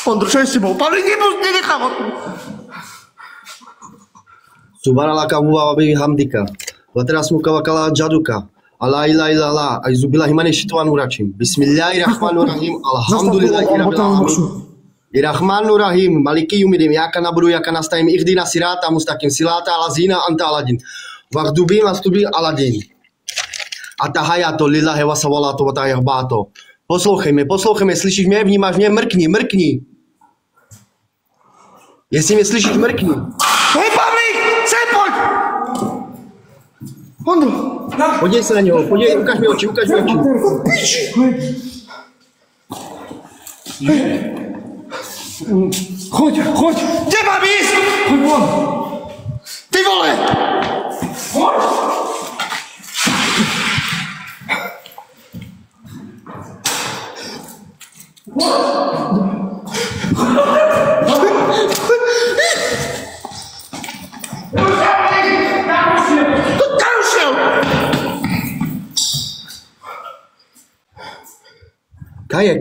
Ondro, čo je s tebou? Pavlík, nenechám. Subhanallah wa bihamdika. Wa tarasmuka wa kala jaduka. La ilaha illallah. A'udzu billahi minash shaitanir rajim. Bismillahirrahmanirrahim. Alhamdulillahi rabbil alamin. Irrahmanirrahim. Maliki yawmiddin. Iyyaka na'budu wa iyyaka nasta'in. Ihdinas siratal mustaqim. Siratal ladzina anta alaihim. Waghdubi maghdubi alaihim. Atahayatu lillahi wa salatu wa tayyibatu. Poslouchej mě, slyšíš mě, vnímáš mě, mrkni. Jestli mě slyšíš, mrkni. Hej, Pavlík, sem poď! Ondro, Podívej se na něho, ukaž mi oči. Choď. kde mám ísť? Choď von. Ty vole! Choď. Karušel!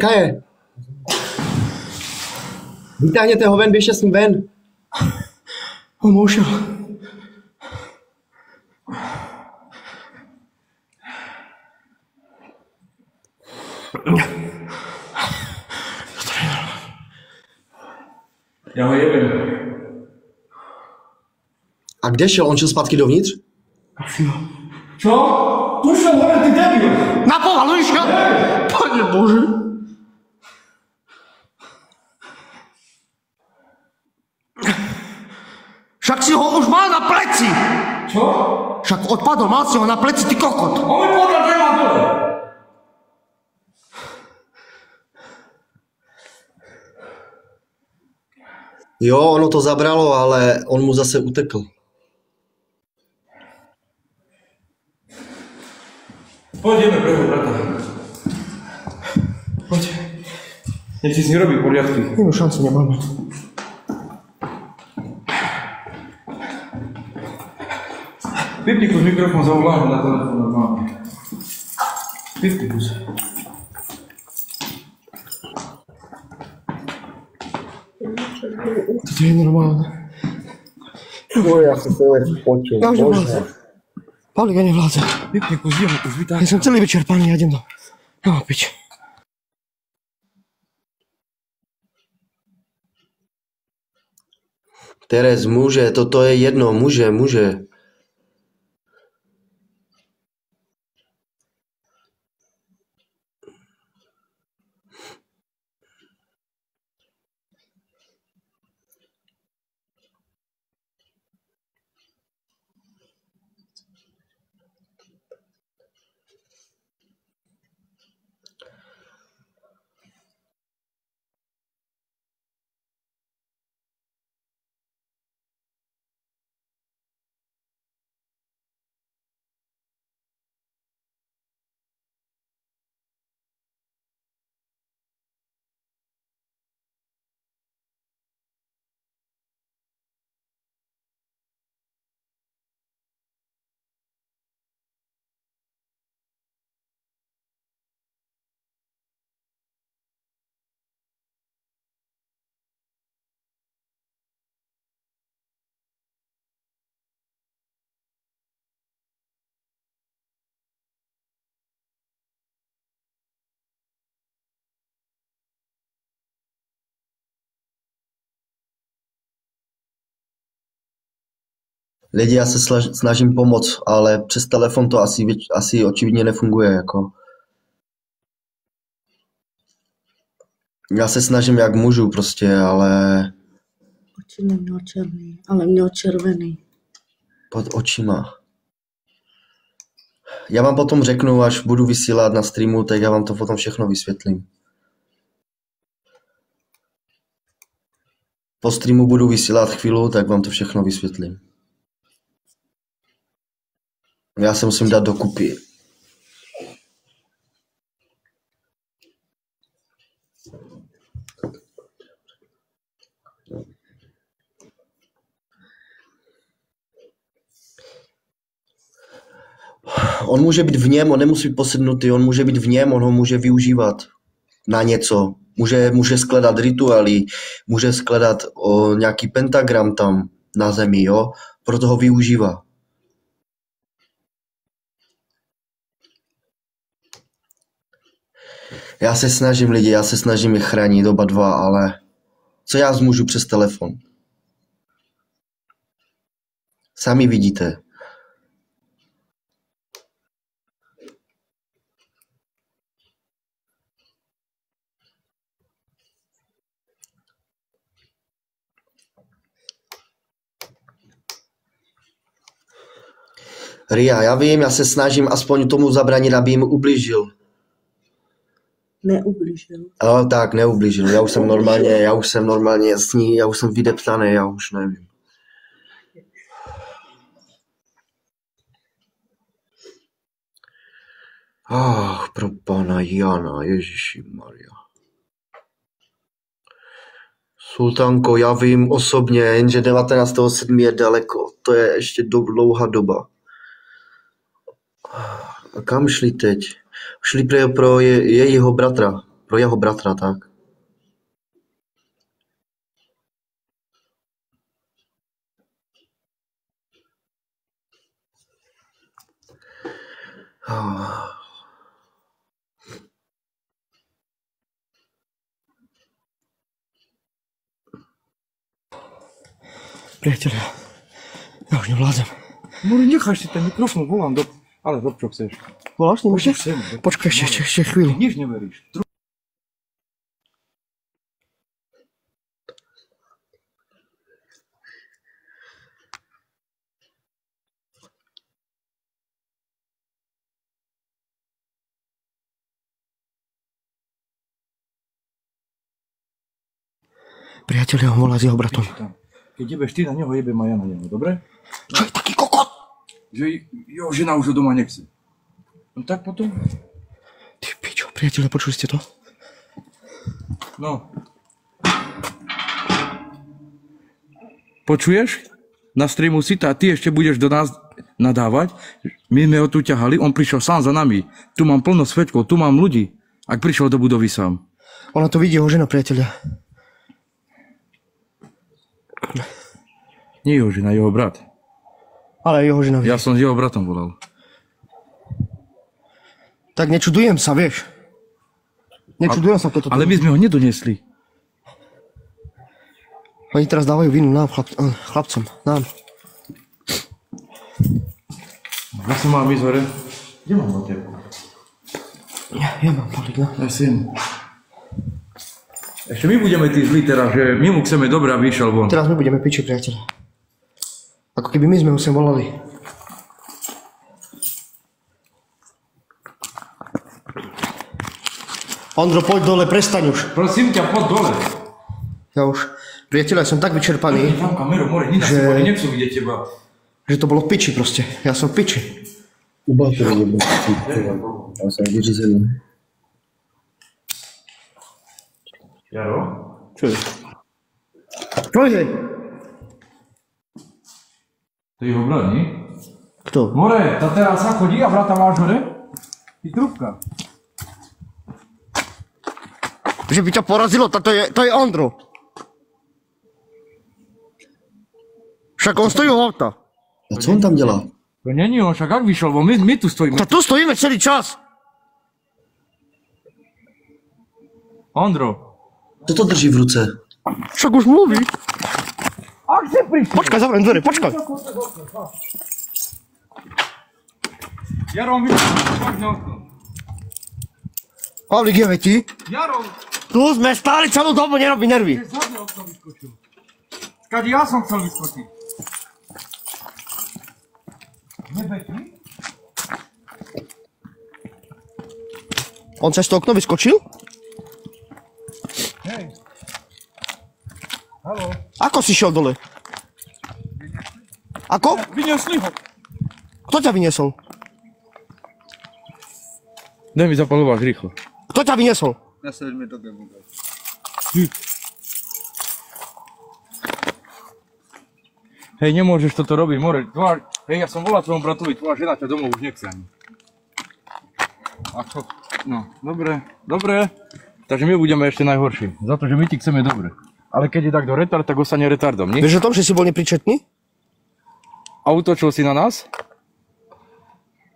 Kaje. Vytáhněte ho ven, běžte s ním ven. On ušel. Ja ho jebem. A kde šel? On šel zpátky dovnitř? Čo? Tu šel hore, ty debil. Na povalu išiel? Pane Bože. Však si ho už mal na pleci. Čo? Však odpadol, mal si ho na pleci, ty kokot. On mi povedal, že má dole. Jo, ono to zabralo, ale on mu zase utekl. Pôjdeme pre ho, brata. Poď. Nech si s ním robí poriadky. Inú šancu nemáme. Vypni kus mikrofón, zavoláme na telefón normálne. Vypni kus. To je normálne. Ja som celé počul, Ja už nevládzem. Pavlík, ja nevládzem. Vypni kus, jeho kus, vytáhni. Ja som celý vyčerpaný, ja idem do... No, pič. Terez, muže, toto je jedno, muže. Lidi, já se snažím pomoct, ale přes telefon to asi očividně nefunguje, jako. Já se snažím jak můžu prostě, ale... Oči neměl černý, ale měl červený. Pod očima. Já vám potom řeknu, až budu vysílat na streamu, tak já vám to potom všechno vysvětlím. Po streamu budu vysílat chvíli, tak vám to všechno vysvětlím. Já se musím dát dokupy. On může být v něm, on nemusí být posednutý, on může být v něm, on ho může využívat na něco. Může skledat rituály, může skledat nějaký pentagram tam na zemi, jo? Proto ho využívá. Já se snažím lidi, já se snažím je chránit oba dva, ale co já zmůžu přes telefon? Sami vidíte. Ria, já vím, já se snažím aspoň tomu zabránit, aby jim ublížil. Neublížil. Ale tak, neublížil. Já už jsem normálně jasný, já už jsem vydeptaný, já už nevím. Pro pana Jana, Ježíši Maria. Sultánko, já vím osobně, jenže 19.7. je daleko. To je ještě dlouhá doba. A kam šli teď? Šli pro jeho bratra, tak. Priatelia, ja už nevládzem. Muri, necháš si ten mikrofon, volám do... Ale rob, čo chceš. Voláš ním ešte? Počkaj ešte chvíľu. Nič neveríš. Priatelia, on volá s jeho bratom. Keď jebeš ty na neho, jebem aj ja na neho, dobre? Čo je taký kokot? Že jo, žena už ho doma nechce. No tak potom. Ty pičo, priatelia, počuli ste to? No. Počuješ? Na streamu si a ty ešte budeš do nás nadávať. My sme ho tu ťahali, on prišiel sám za nami. Tu mám plno svedkov, tu mám ľudí. Ak prišiel do budovy sám. Ona to vidí, jeho žena, priatelia. Nie jeho žena, jeho brat. Ale jeho žena vidí. Ja som s jeho bratom volal. Tak nečudujem sa, vieš. Nečudujem sa toto. Ale my sme ho nedonesli. Oni teraz dávajú vinu nám, chlapcom. Nám. Ja som mám ísť hore. Kde mám baterku? Ja mám paliť, no. Ja syn. Ešte my budeme tí zlí teraz, že my mu chceme dobre, aby išiel von. Teraz my budeme piči, priateľ. Ako keby my sme ho sem volali. Ondro, poď dole, prestaň už. Prosím ťa, poď dole. Ja už, priateľ, ja som tak vyčerpaný, Tam kameru, more, Nina si boli, nechcú vidieť teba. že to bolo v piči proste. Ja som v piči. Já jsem vyřízený. Jaro? Čo je? Čo je? To je jeho brat, nie? Kto? More, tá teraz sa chodí a brata máš hore? Ty trúbka. Že by ťa porazilo, to je Ondro. Však on stojí u auta. A co on tam dělá? To není on, však ak vyšiel von, my tu stojíme. To tu stojíme celý čas. Ondro. Co to drží v ruce? Však už mluví. A Počkaj, zavriem dvere, počkaj. Jaro, vyšli okno. Pavlík, je ti? Jaro, Tu sme stáli celú dobu, nerobí nervy. zadné okno vyskočil. Skade ja som chcel vyskočiť. Nebe ti? On cez to okno vyskočil? Hej. Haló. Ako si šiel dole? Ako? Vyniesli ho. Kto ťa vyniesol? Daj mi zapaľováč rýchlo. Kto ťa vyniesol? Ja sa ideme do gemu. Hej, nemôžeš toto robiť, more. Hej, ja som volal tvojom bratovi, tvoja žena ťa domov už nechce ani. Ako? No, dobre. Takže my budeme ešte najhorší, za to, že my ti chceme dobre. Ale keď je tak do retard, tak ostane retardom, nie? Vieš o tom, že si bol nepričetný? A útočil si na nás?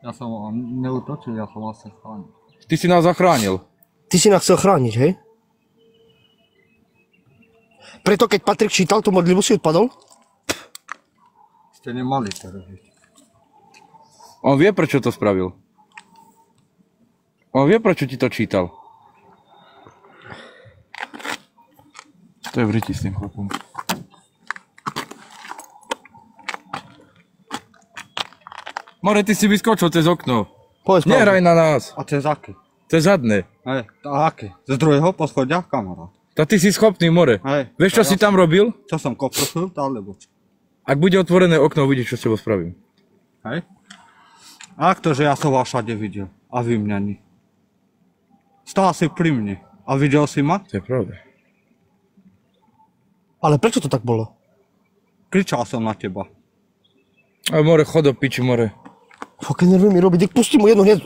Ja som neutočil, ja som vás chcel chrániť. Ty si nás zachránil. Ty si nás chcel chrániť, hej? Preto keď Patrik čítal tú modlitbu, si odpadol? Ste nemali to robiť. On vie, prečo to spravil. On vie, prečo ti to čítal. To je v riti s tým chlapom. More, ty si vyskočil cez okno. Povedz pravdu. Nehraj na nás. A cez aký? Cez zadné. Hej, a aký? Z druhého poschodia, kamarát. Tá ty si schopný, more. Hej. Vieš, čo si tam robil? Čo som koprosil, alebo čo? Ak bude otvorené okno, uvidíš, čo s tebou spravím. Hej? A to, že ja som vás všade videl, a vy mňa nie. Stál si pri mne, a videl si ma? To je pravda. Ale prečo to tak bolo? Kričal som na teba. A more, chod do piči, more. Aké nervy mi robí, tak pustí mu jednu hneď.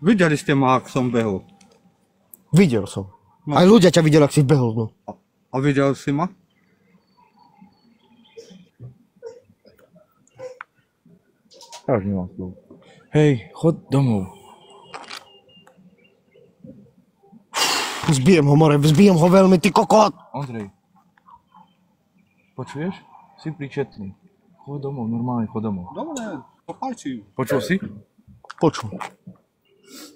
Videli ste ma, ak som behol. Videl som. No. Aj ľudia ťa videli, ak si behol. No. A videl si ma? Ja už nemám slov. Hej, chod domov. Zbijem ho, more, zbijem ho veľmi, ty kokot. Ondrej. Počuješ? Si príčetný. Chod domov, normálne chod domov. Dobre, pochajči. Počul si? Počul.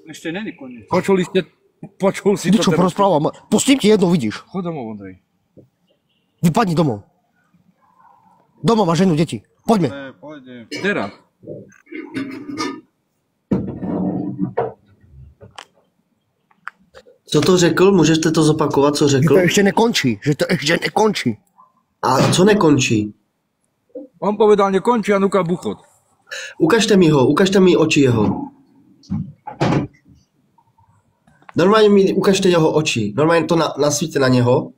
Ešte není koniec. Počul si Ty čo to teraz? porozprávam? Pustím ti jednu, vidíš. Chod domov, Ondrej. Vypadni domov. Domov má ženu, deti. Poďme. Pôjdem. Teraz. Co to řekl? Můžete to zopakovat, co Že to řekl? ešte nekončí. Že to ešte nekončí. A co nekončí? On povedal, nekončí a núka buchot. Ukažte mi ho, ukažte mi oči jeho. Normálně mi ukažte jeho oči. Normálně to nasvíte na něho.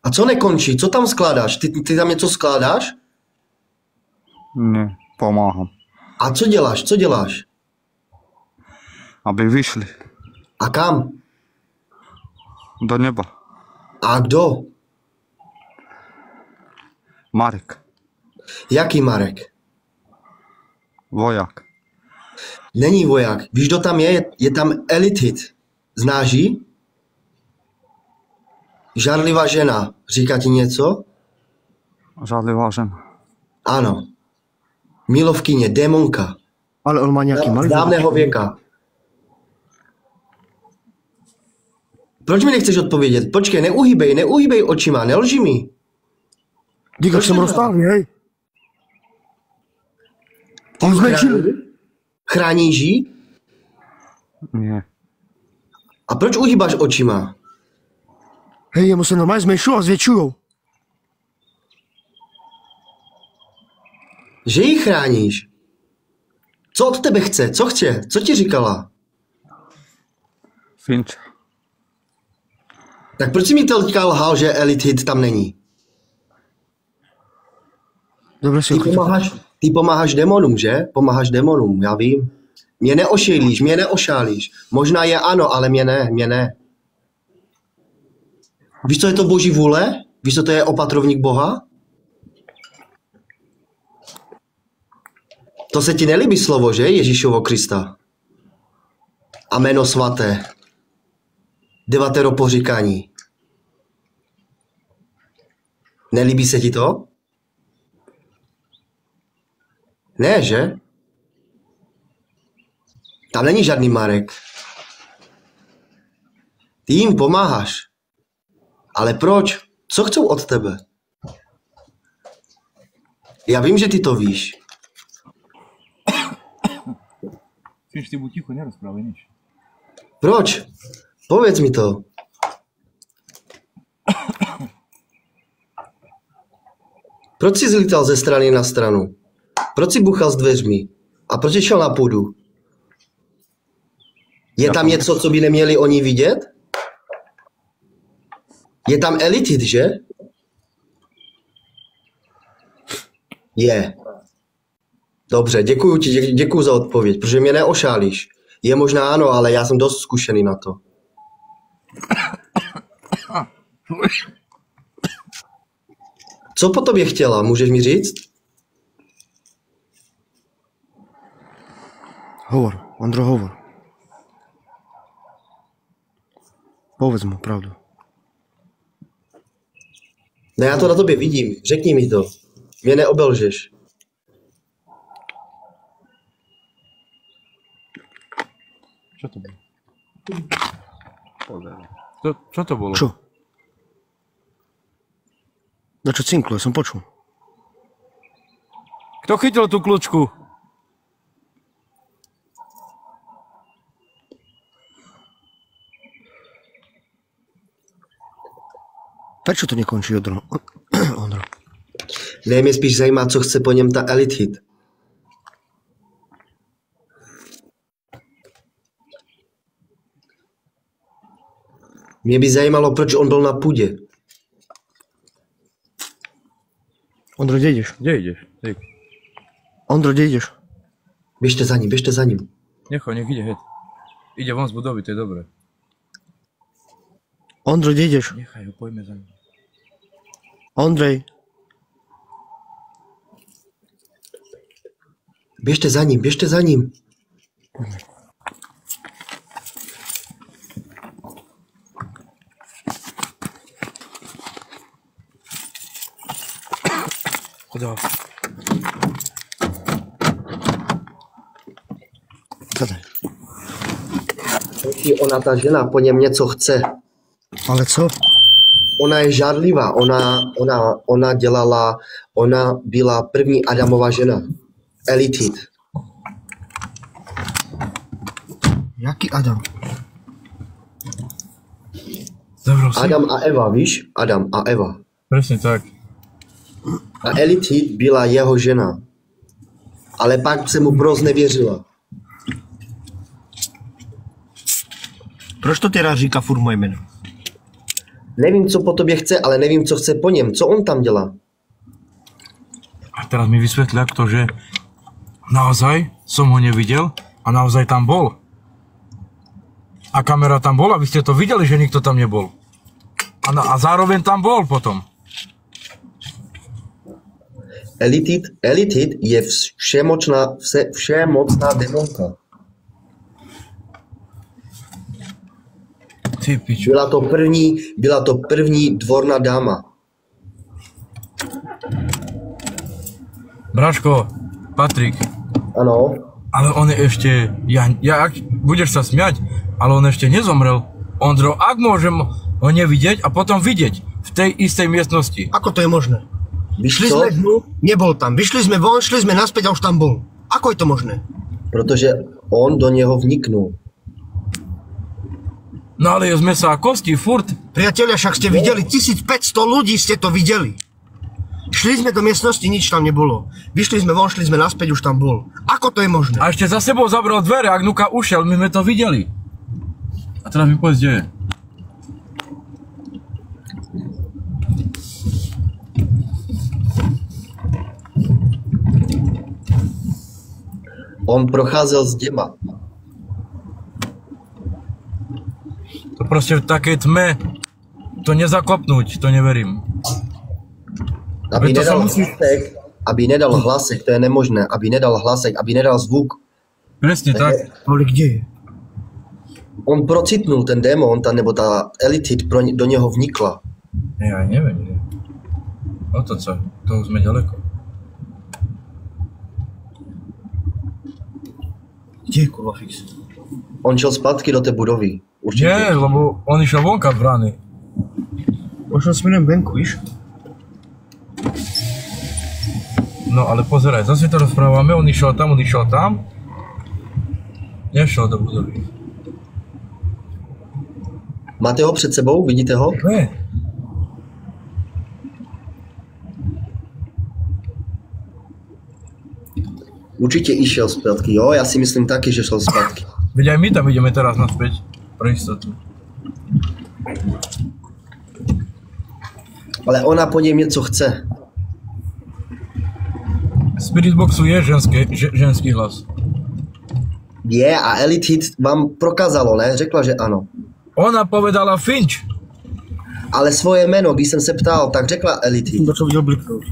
A co nekončí? Co tam skládáš? Ty tam něco skládáš? Ne, pomáham. A co děláš? Co děláš? Aby vyšli A kam? do neba. A kdo? Marek, Jaký Marek? vojak. Není voják. Víš, kdo tam je? Je tam Elithid. Znáš ji? Žárlivá žena. Říká ti něco? Žádlivá žena. Ano. Milovkyně, démonka. Ale on má nejaký malý... Z dávného věka. Proč mi nechceš odpovědět? Počkej, neuhýbej očima, nelži mi. Dík, ak som roztáhli, hej. On zmenšil. Chráníš ji? Nie. A proč uhýbáš očima? Hej, jemu sa normálne zmenšujú a zväčšujú. Že ji chráníš? Co od tebe chce? Co chce? Co ti říkala? Finč. Tak proč si mi teďka lhal, že Elithid tam není? Dobre si Ty pomáháš démonům, že? Pomáháš démonům, já vím. Mě neošejlíš, mě neošálíš. Možná je ano, ale mě ne. Víš, co je to boží vůle? Víš, co to je opatrovník Boha? To se ti nelíbí slovo, že? Ježíšovo Krista. A jméno svaté. Devatero poříkání. Nelíbí se ti to? Ne, že? Tam není žádný Marek. Ty jim pomáháš. Ale proč? Co chcou od tebe? Já vím, že ty to víš. Slyš, ty buď ticho, nerozprávaj nič. Proč? Povedz mi to. Proč jsi zlítal ze strany na stranu? Proč jsi buchal s dveřmi? A proč jsi šel na půdu? Je tam něco, co by neměli oni vidět? Je tam elitit, že? Je. Dobře, děkuju za odpověď, protože mě neošálíš. Je možná ano, ale já jsem dost zkušený na to. Co po tobě chtěla, můžeš mi říct? Hovor, Ondro, hovor. Povedz mu pravdu. No já to na tobě vidím, řekni mi to. Mě neobelžeš. Čo to bolo? Čo to bolo? Čo? No čo cinklo, som počul. Kto chytil tú kľúčku? Prečo to nekončí, Ondro? Ne, mě spíš zajímá, co chce po něm ta elitit. Mě by zajímalo, proč on byl na půdě. Ondro, kde ideš? Kde ideš? Hej. Ondro, kde ideš? Běžte za ním, běžte za ním. Nech ide, hej. Ide von z budovy, to je dobré. Ondro, kde ideš? Nechaj ho, pojďme za ním. Ondrej. Běžte za ním, běžte za ním. Chodá. Zadaj. Ona, ta žena, po něm něco chce. Ale co? Ona je žádlivá, ona byla první Adamova žena. Elitit. Jaký Adam? Zavral si. Adam a Eva, víš? Adam a Eva. Presne tak. A Elitit byla jeho žena. Ale pak se mu Bros nevěřila. Proč to teda říká furt moje jméno? Nevím, co po tobě chce, ale nevím, co chce po něm. Co on tam dělá? A teraz mi vysvetľ, jak to, že naozaj som ho nevidel a naozaj tam bol. A kamera tam bola, vy ste to videli, že nikto tam nebol. A zároveň tam bol potom. Elitit je všemocná démonka. Ty piču. Byla to první dvorná dáma. Braško, Patrik, Ano. ale on je ešte, budeš sa smiať, ale on ešte nezomrel. Ondro, ak môžem ho nevidieť a potom vidieť v tej istej miestnosti. Ako to je možné? Víš Šli co? sme dnu, nebol tam. Vyšli sme von, šli sme naspäť a už tam bol. Ako je to možné? Protože on do něho vniknul. No ale je z mesa a kosti, furt. Priatelia, však ste videli, 1500 ľudí ste to videli. Šli sme do miestnosti, nič tam nebolo. Vyšli sme von, šli sme naspäť, už tam bol. Ako to je možné? A ešte za sebou zavrel dvere, ak Nuka ušiel, my sme to videli. A teraz mi povedz, kde je. On procházel s děma. To proste v takej tme, to nezakopnúť, to neverím. Aby to sa nedal musí- hlasek, aby nedal hlasek, to je nemožné. Aby nedal hlasek, aby nedal zvuk. Presne tak. Ale kde je? On procitnul ten démon, nebo ta elitit do něho vnikla. Ja neviem. Otoč sa, toho sme ďaleko. Kde je kurva fix? On šel zpátky do té budovy. Určitě. Nie, lebo on išiel vonka z brány. Možno smerom venku, víš? No ale pozeraj, zase to rozprávame, on išiel tam. Nešiel do budovy. Máte ho před sebou? Vidíte ho? Ne. Určitě i šel zpátky, jo? Já si myslím taky, že šel zpátky. Veď aj my tam ideme teraz naspäť. Pro istotu. Ale ona po něm něco chce. Spirit boxu je ženský hlas. Je a Elite Hit vám prokázalo, ne? Řekla, že ano. Ona povedala Finch. Ale svoje jméno, když jsem se ptal, tak řekla Elite Hit. To čo videl bliknúť.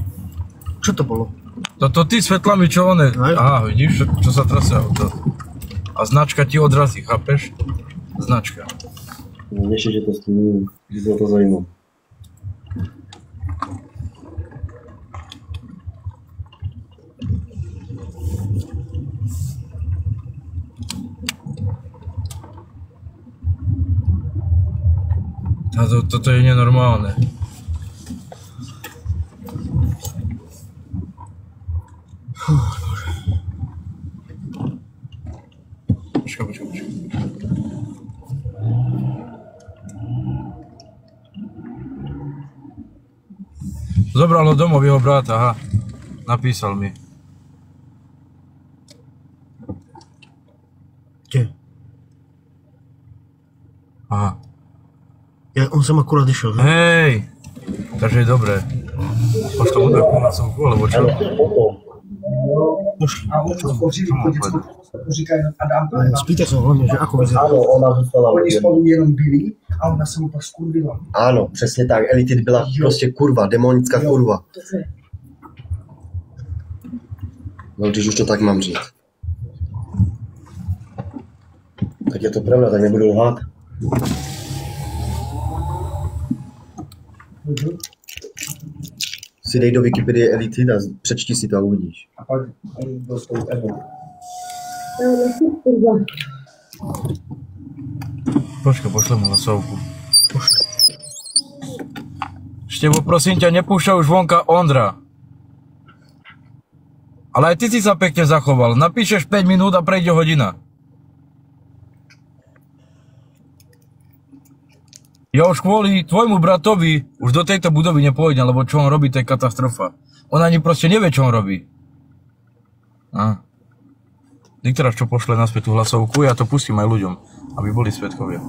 Čo to bolo? Toto ty svetlami, čo one... Aha, vidíš, čo sa trase auto. A značka ti odrazí, chápeš? Značka. Ještě, že to s tím, že se to zajímá. Toto je nenormálne. Počkaj. Zobral ho domov jeho bráta, aha. Napísal mi. Kde? Aha. On sem akurát išiel, že? Hej! Takže je dobré. Pošto mu daj pomacovku, alebo čo? Pošli. A on chodí po dětskou, říká jenom Adam. Spýtaj sa hlavne, že ako vyzerá. Ano, ona zůstala. Oni spolu jenom byli a ona se mu pak skurvila. Ano, přesně tak. Elite Hit byla prostě kurva, demonická kurva. No, když už to tak mám říct. Tak je to pravda, tak nebudu lhát. Si dej do Wikipedie Elite Hit a přečti si to a uvidíš. A pak on byl s tou Evou. Počkaj, pošlem mu hlasovku. Števo, prosím ťa, nepúšťaj už vonka Ondra. Ale aj ty si sa pekne zachoval. Napíšeš 5 minút a prejde hodina. Ja už kvôli tvojmu bratovi už do tejto budovy nepôjdem, lebo čo on robí, to je katastrofa. On ani proste nevie, čo on robí. Teraz čo pošle naspäť tú hlasovku, ja to pustím aj ľuďom, aby boli svedkovia.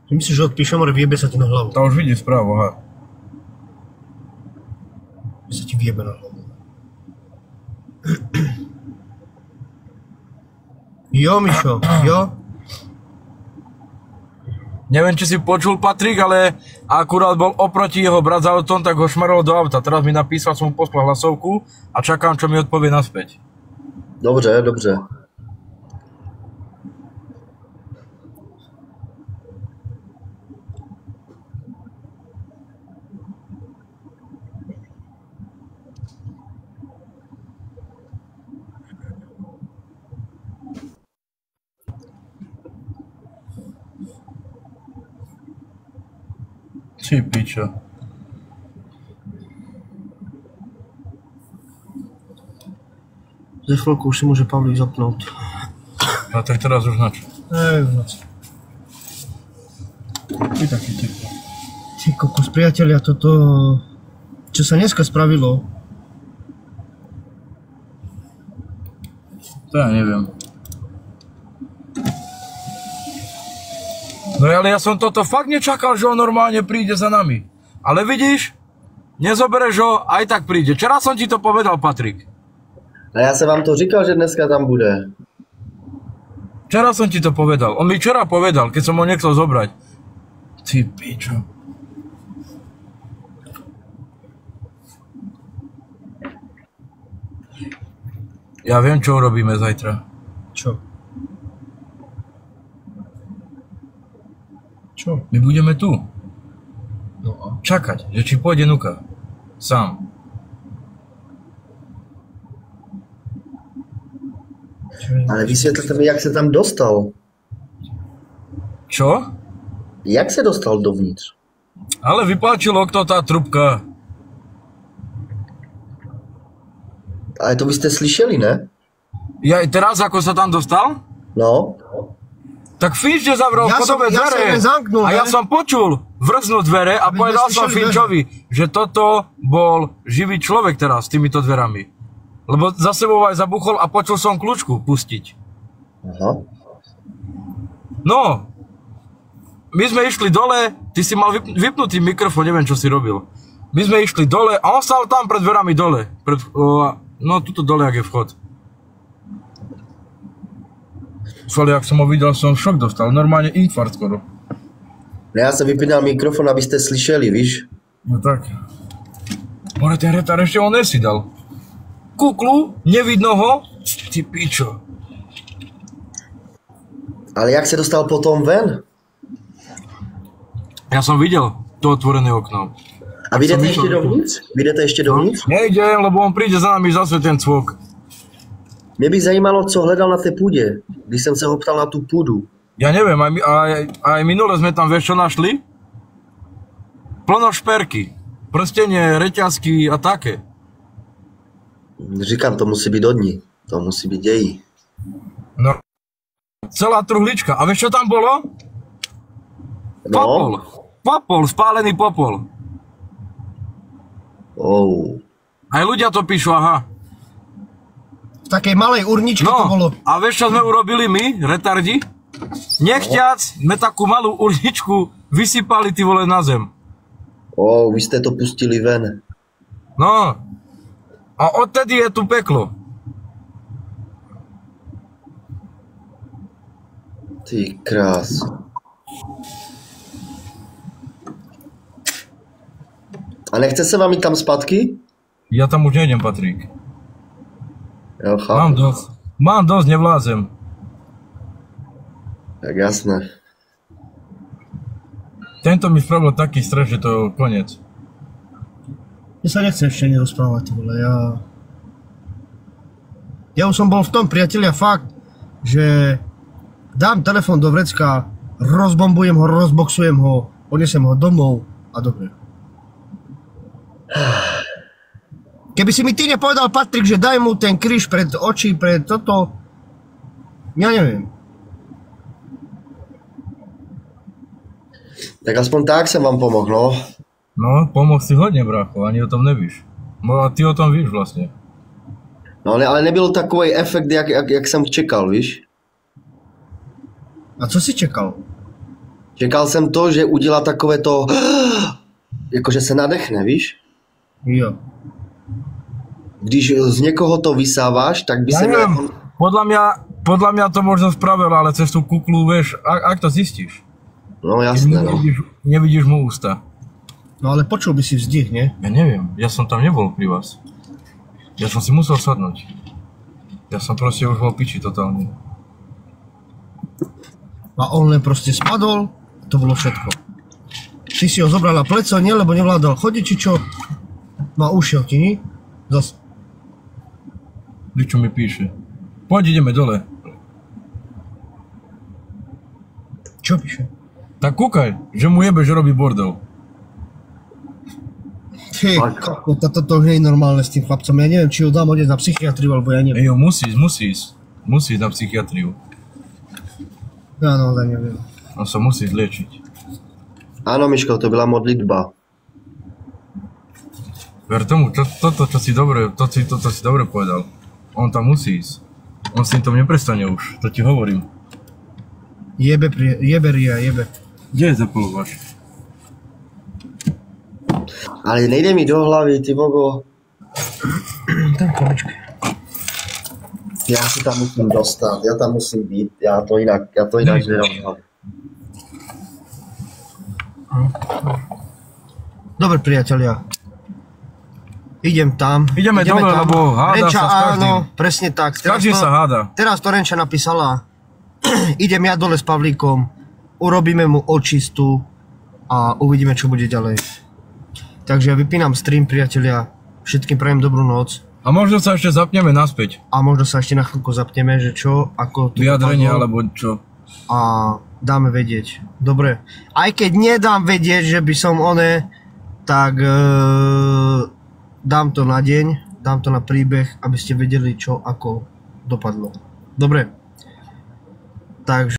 Myslíš, že odpíšem, ale vyjebe sa ti na hlavu. To už vidí správu, aha. Sa ti vyjebe na hlavu. Jo, Mišo, jo? Neviem, či si počul, Patrik, ale akurát bol oproti jeho brat za autom, tak ho šmarol do auta. Teraz mi napísal, som mu poslal hlasovku a čakám, čo mi odpovie naspäť. Dobře, dobře. Ty pičo. Za chvíľku už si môže Pavlík zapnúť. No tak teraz už načo. V noci. Ty taký teplo. Ty kokos, priatelia, toto... Čo sa dneska spravilo? To ja neviem. No ale ja som toto fakt nečakal, že on normálne príde za nami. Ale vidíš, nezobereš ho, aj tak príde. Včera som ti to povedal, Patrik. A já jsem vám to říkal, že dneska tam bude. Včera som ti to povedal. On mi včera povedal, keď som ho nechcel zobrať. Ty pičo. Ja viem, čo urobíme zajtra. Čo? Čo? My budeme tu. No a? Čakať, že či pôjde Nuka. Sám. Ale vysvětlete mi, jak se tam dostal. Čo? Jak se dostal dovnitř? Ale vypáčilo okno tá trubka. Ale to vy jste slyšeli, ne? Ja teraz, ako sa tam dostal? No. Tak Finč nezavrel Ja vchodové som dvere. nezamknul, A ja ne? som počul vrznúť dvere a Aby sme povedal som slyšeli Finčovi, že toto bol živý človek teraz s týmito dverami. Lebo za sebou aj zabuchol a počul som kľúčku pustiť. Aha. No, my sme išli dole, ty si mal vypnutý mikrofón, neviem čo si robil. My sme išli dole a on stál tam pred dverami dole. No, tuto dole, jak je vchod. Fali, jak som ho videl, som šok dostal, normálne infarkt skoro. Já jsem vypínal mikrofon, abyste slyšeli, víš? No tak. More, ten retard ešte on nesidal. Kuklu, nevidno ho, ty pičo. Ale jak se dostal potom ven? Ja som videl to otvorené okno. A vy jdete som ještě vyšiel- dovnitř? Vy jdete ještě dovnitř? Nejdem, lebo on príde za nami zase ten cvok. Mě by zajímalo, co hledal na té půdě, když jsem se ho ptal na tu půdu. Ja neviem, aj minule sme tam, vieš čo našli? Plno šperky, prstenie, reťazky a také. Říkám, to musí být od ní. To musí být její. No, celá truhlička. A vieš čo tam bolo? Popol. Popol, spálený popol. Oh. Aj ľudia to píšu, aha. V takej malej urničke to bolo. No, a vieš čo sme urobili my, retardi? Nechťac sme takú malú urničku vysypali ty vole na zem. Oh, vy jste to pustili ven. No. A odtedy je tu peklo. Ty krás. A nechce se vám jít tam zpátky? Ja tam už nejdem, Patrik. Jo, chápu. Mám dosť. Mám dosť, nevlázem. Tak jasné. Tento mi spravil taký stres, že to je koniec. Mne sa nechce ešte ani rozprávať, vole, ja už som bol v tom, priatelia, fakt, že dám telefon do vrecka, rozbombujem ho, rozboxujem ho, odnesem ho domov a dobre. Keby si mi ty nepovedal, Patrik, že daj mu ten kríž pred oči, pred toto, ja neviem. Tak aspoň tak jsem vám pomohl, no. No, pomohl si hodne, brácho, ani o tom nevíš. No a ty o tom víš vlastne. No ale nebyl takový efekt, jak jsem čekal, víš? A co si čekal? Čekal jsem to, že udělá takové to, jakože se nadechne, víš? Jo. Když z někoho to vysáváš, tak by Ja se neviem, měl... podľa mňa to možno spravil, ale cez tú kuklu, vieš, ak to zistíš? No jasné, no. Nevidíš mu ústa. No ale počul by si vzdych, nie? Ja neviem, ja som tam nebol pri vás. Ja som si musel sadnúť. Ja som proste už bol piči totálne. A on len proste spadol, to bolo všetko. Ty si ho zobral na pleco, nie, lebo nevládal chodiť, či čo? No a ušiel ti, nie? Zas. Čo mi píše? Poď, ideme dole. Čo píše? Tak kúkaj, že mu jebe, že robí bordel. Ty, toto už nie je normálne s tým chlapcom. Ja neviem, či ho dám odniesť na psychiatriu, alebo ja neviem. Ejo, musí ísť. Musí ísť na psychiatriu. Ja naozaj neviem. On sa musí zliečiť. Ano, Miško, to byla modlitba. Ver tomu, toto si dobre povedal. On tam musí ísť. On s týmto neprestane už, to ti hovorím. Jebe Ria. Kde je zapolovač? Ale nejde mi do hlavy, ty vogo. Tam komičky. Já si tam musím dostat, já tam musím být, já to jinak nedám. Dobre, priatelia. Idem tam. Ideme dole, tam. lebo háda Renča, sa s každým. áno, presne tak. Každý sa háda. Teraz to Renča napísala. Idem ja dole s Pavlíkom. urobíme mu očistu a uvidíme, čo bude ďalej. Takže ja vypínam stream, priatelia. Všetkým prajem dobrú noc. A možno sa ešte zapneme naspäť. A možno sa ešte na chvíľku zapneme, že čo, ako to Vyjadrenie dopadlo. alebo čo. A dáme vedieť. Dobre. Aj keď nedám vedieť, že by som tak dám to na deň, dám to na príbeh, aby ste vedeli, čo ako dopadlo. Dobre. Takže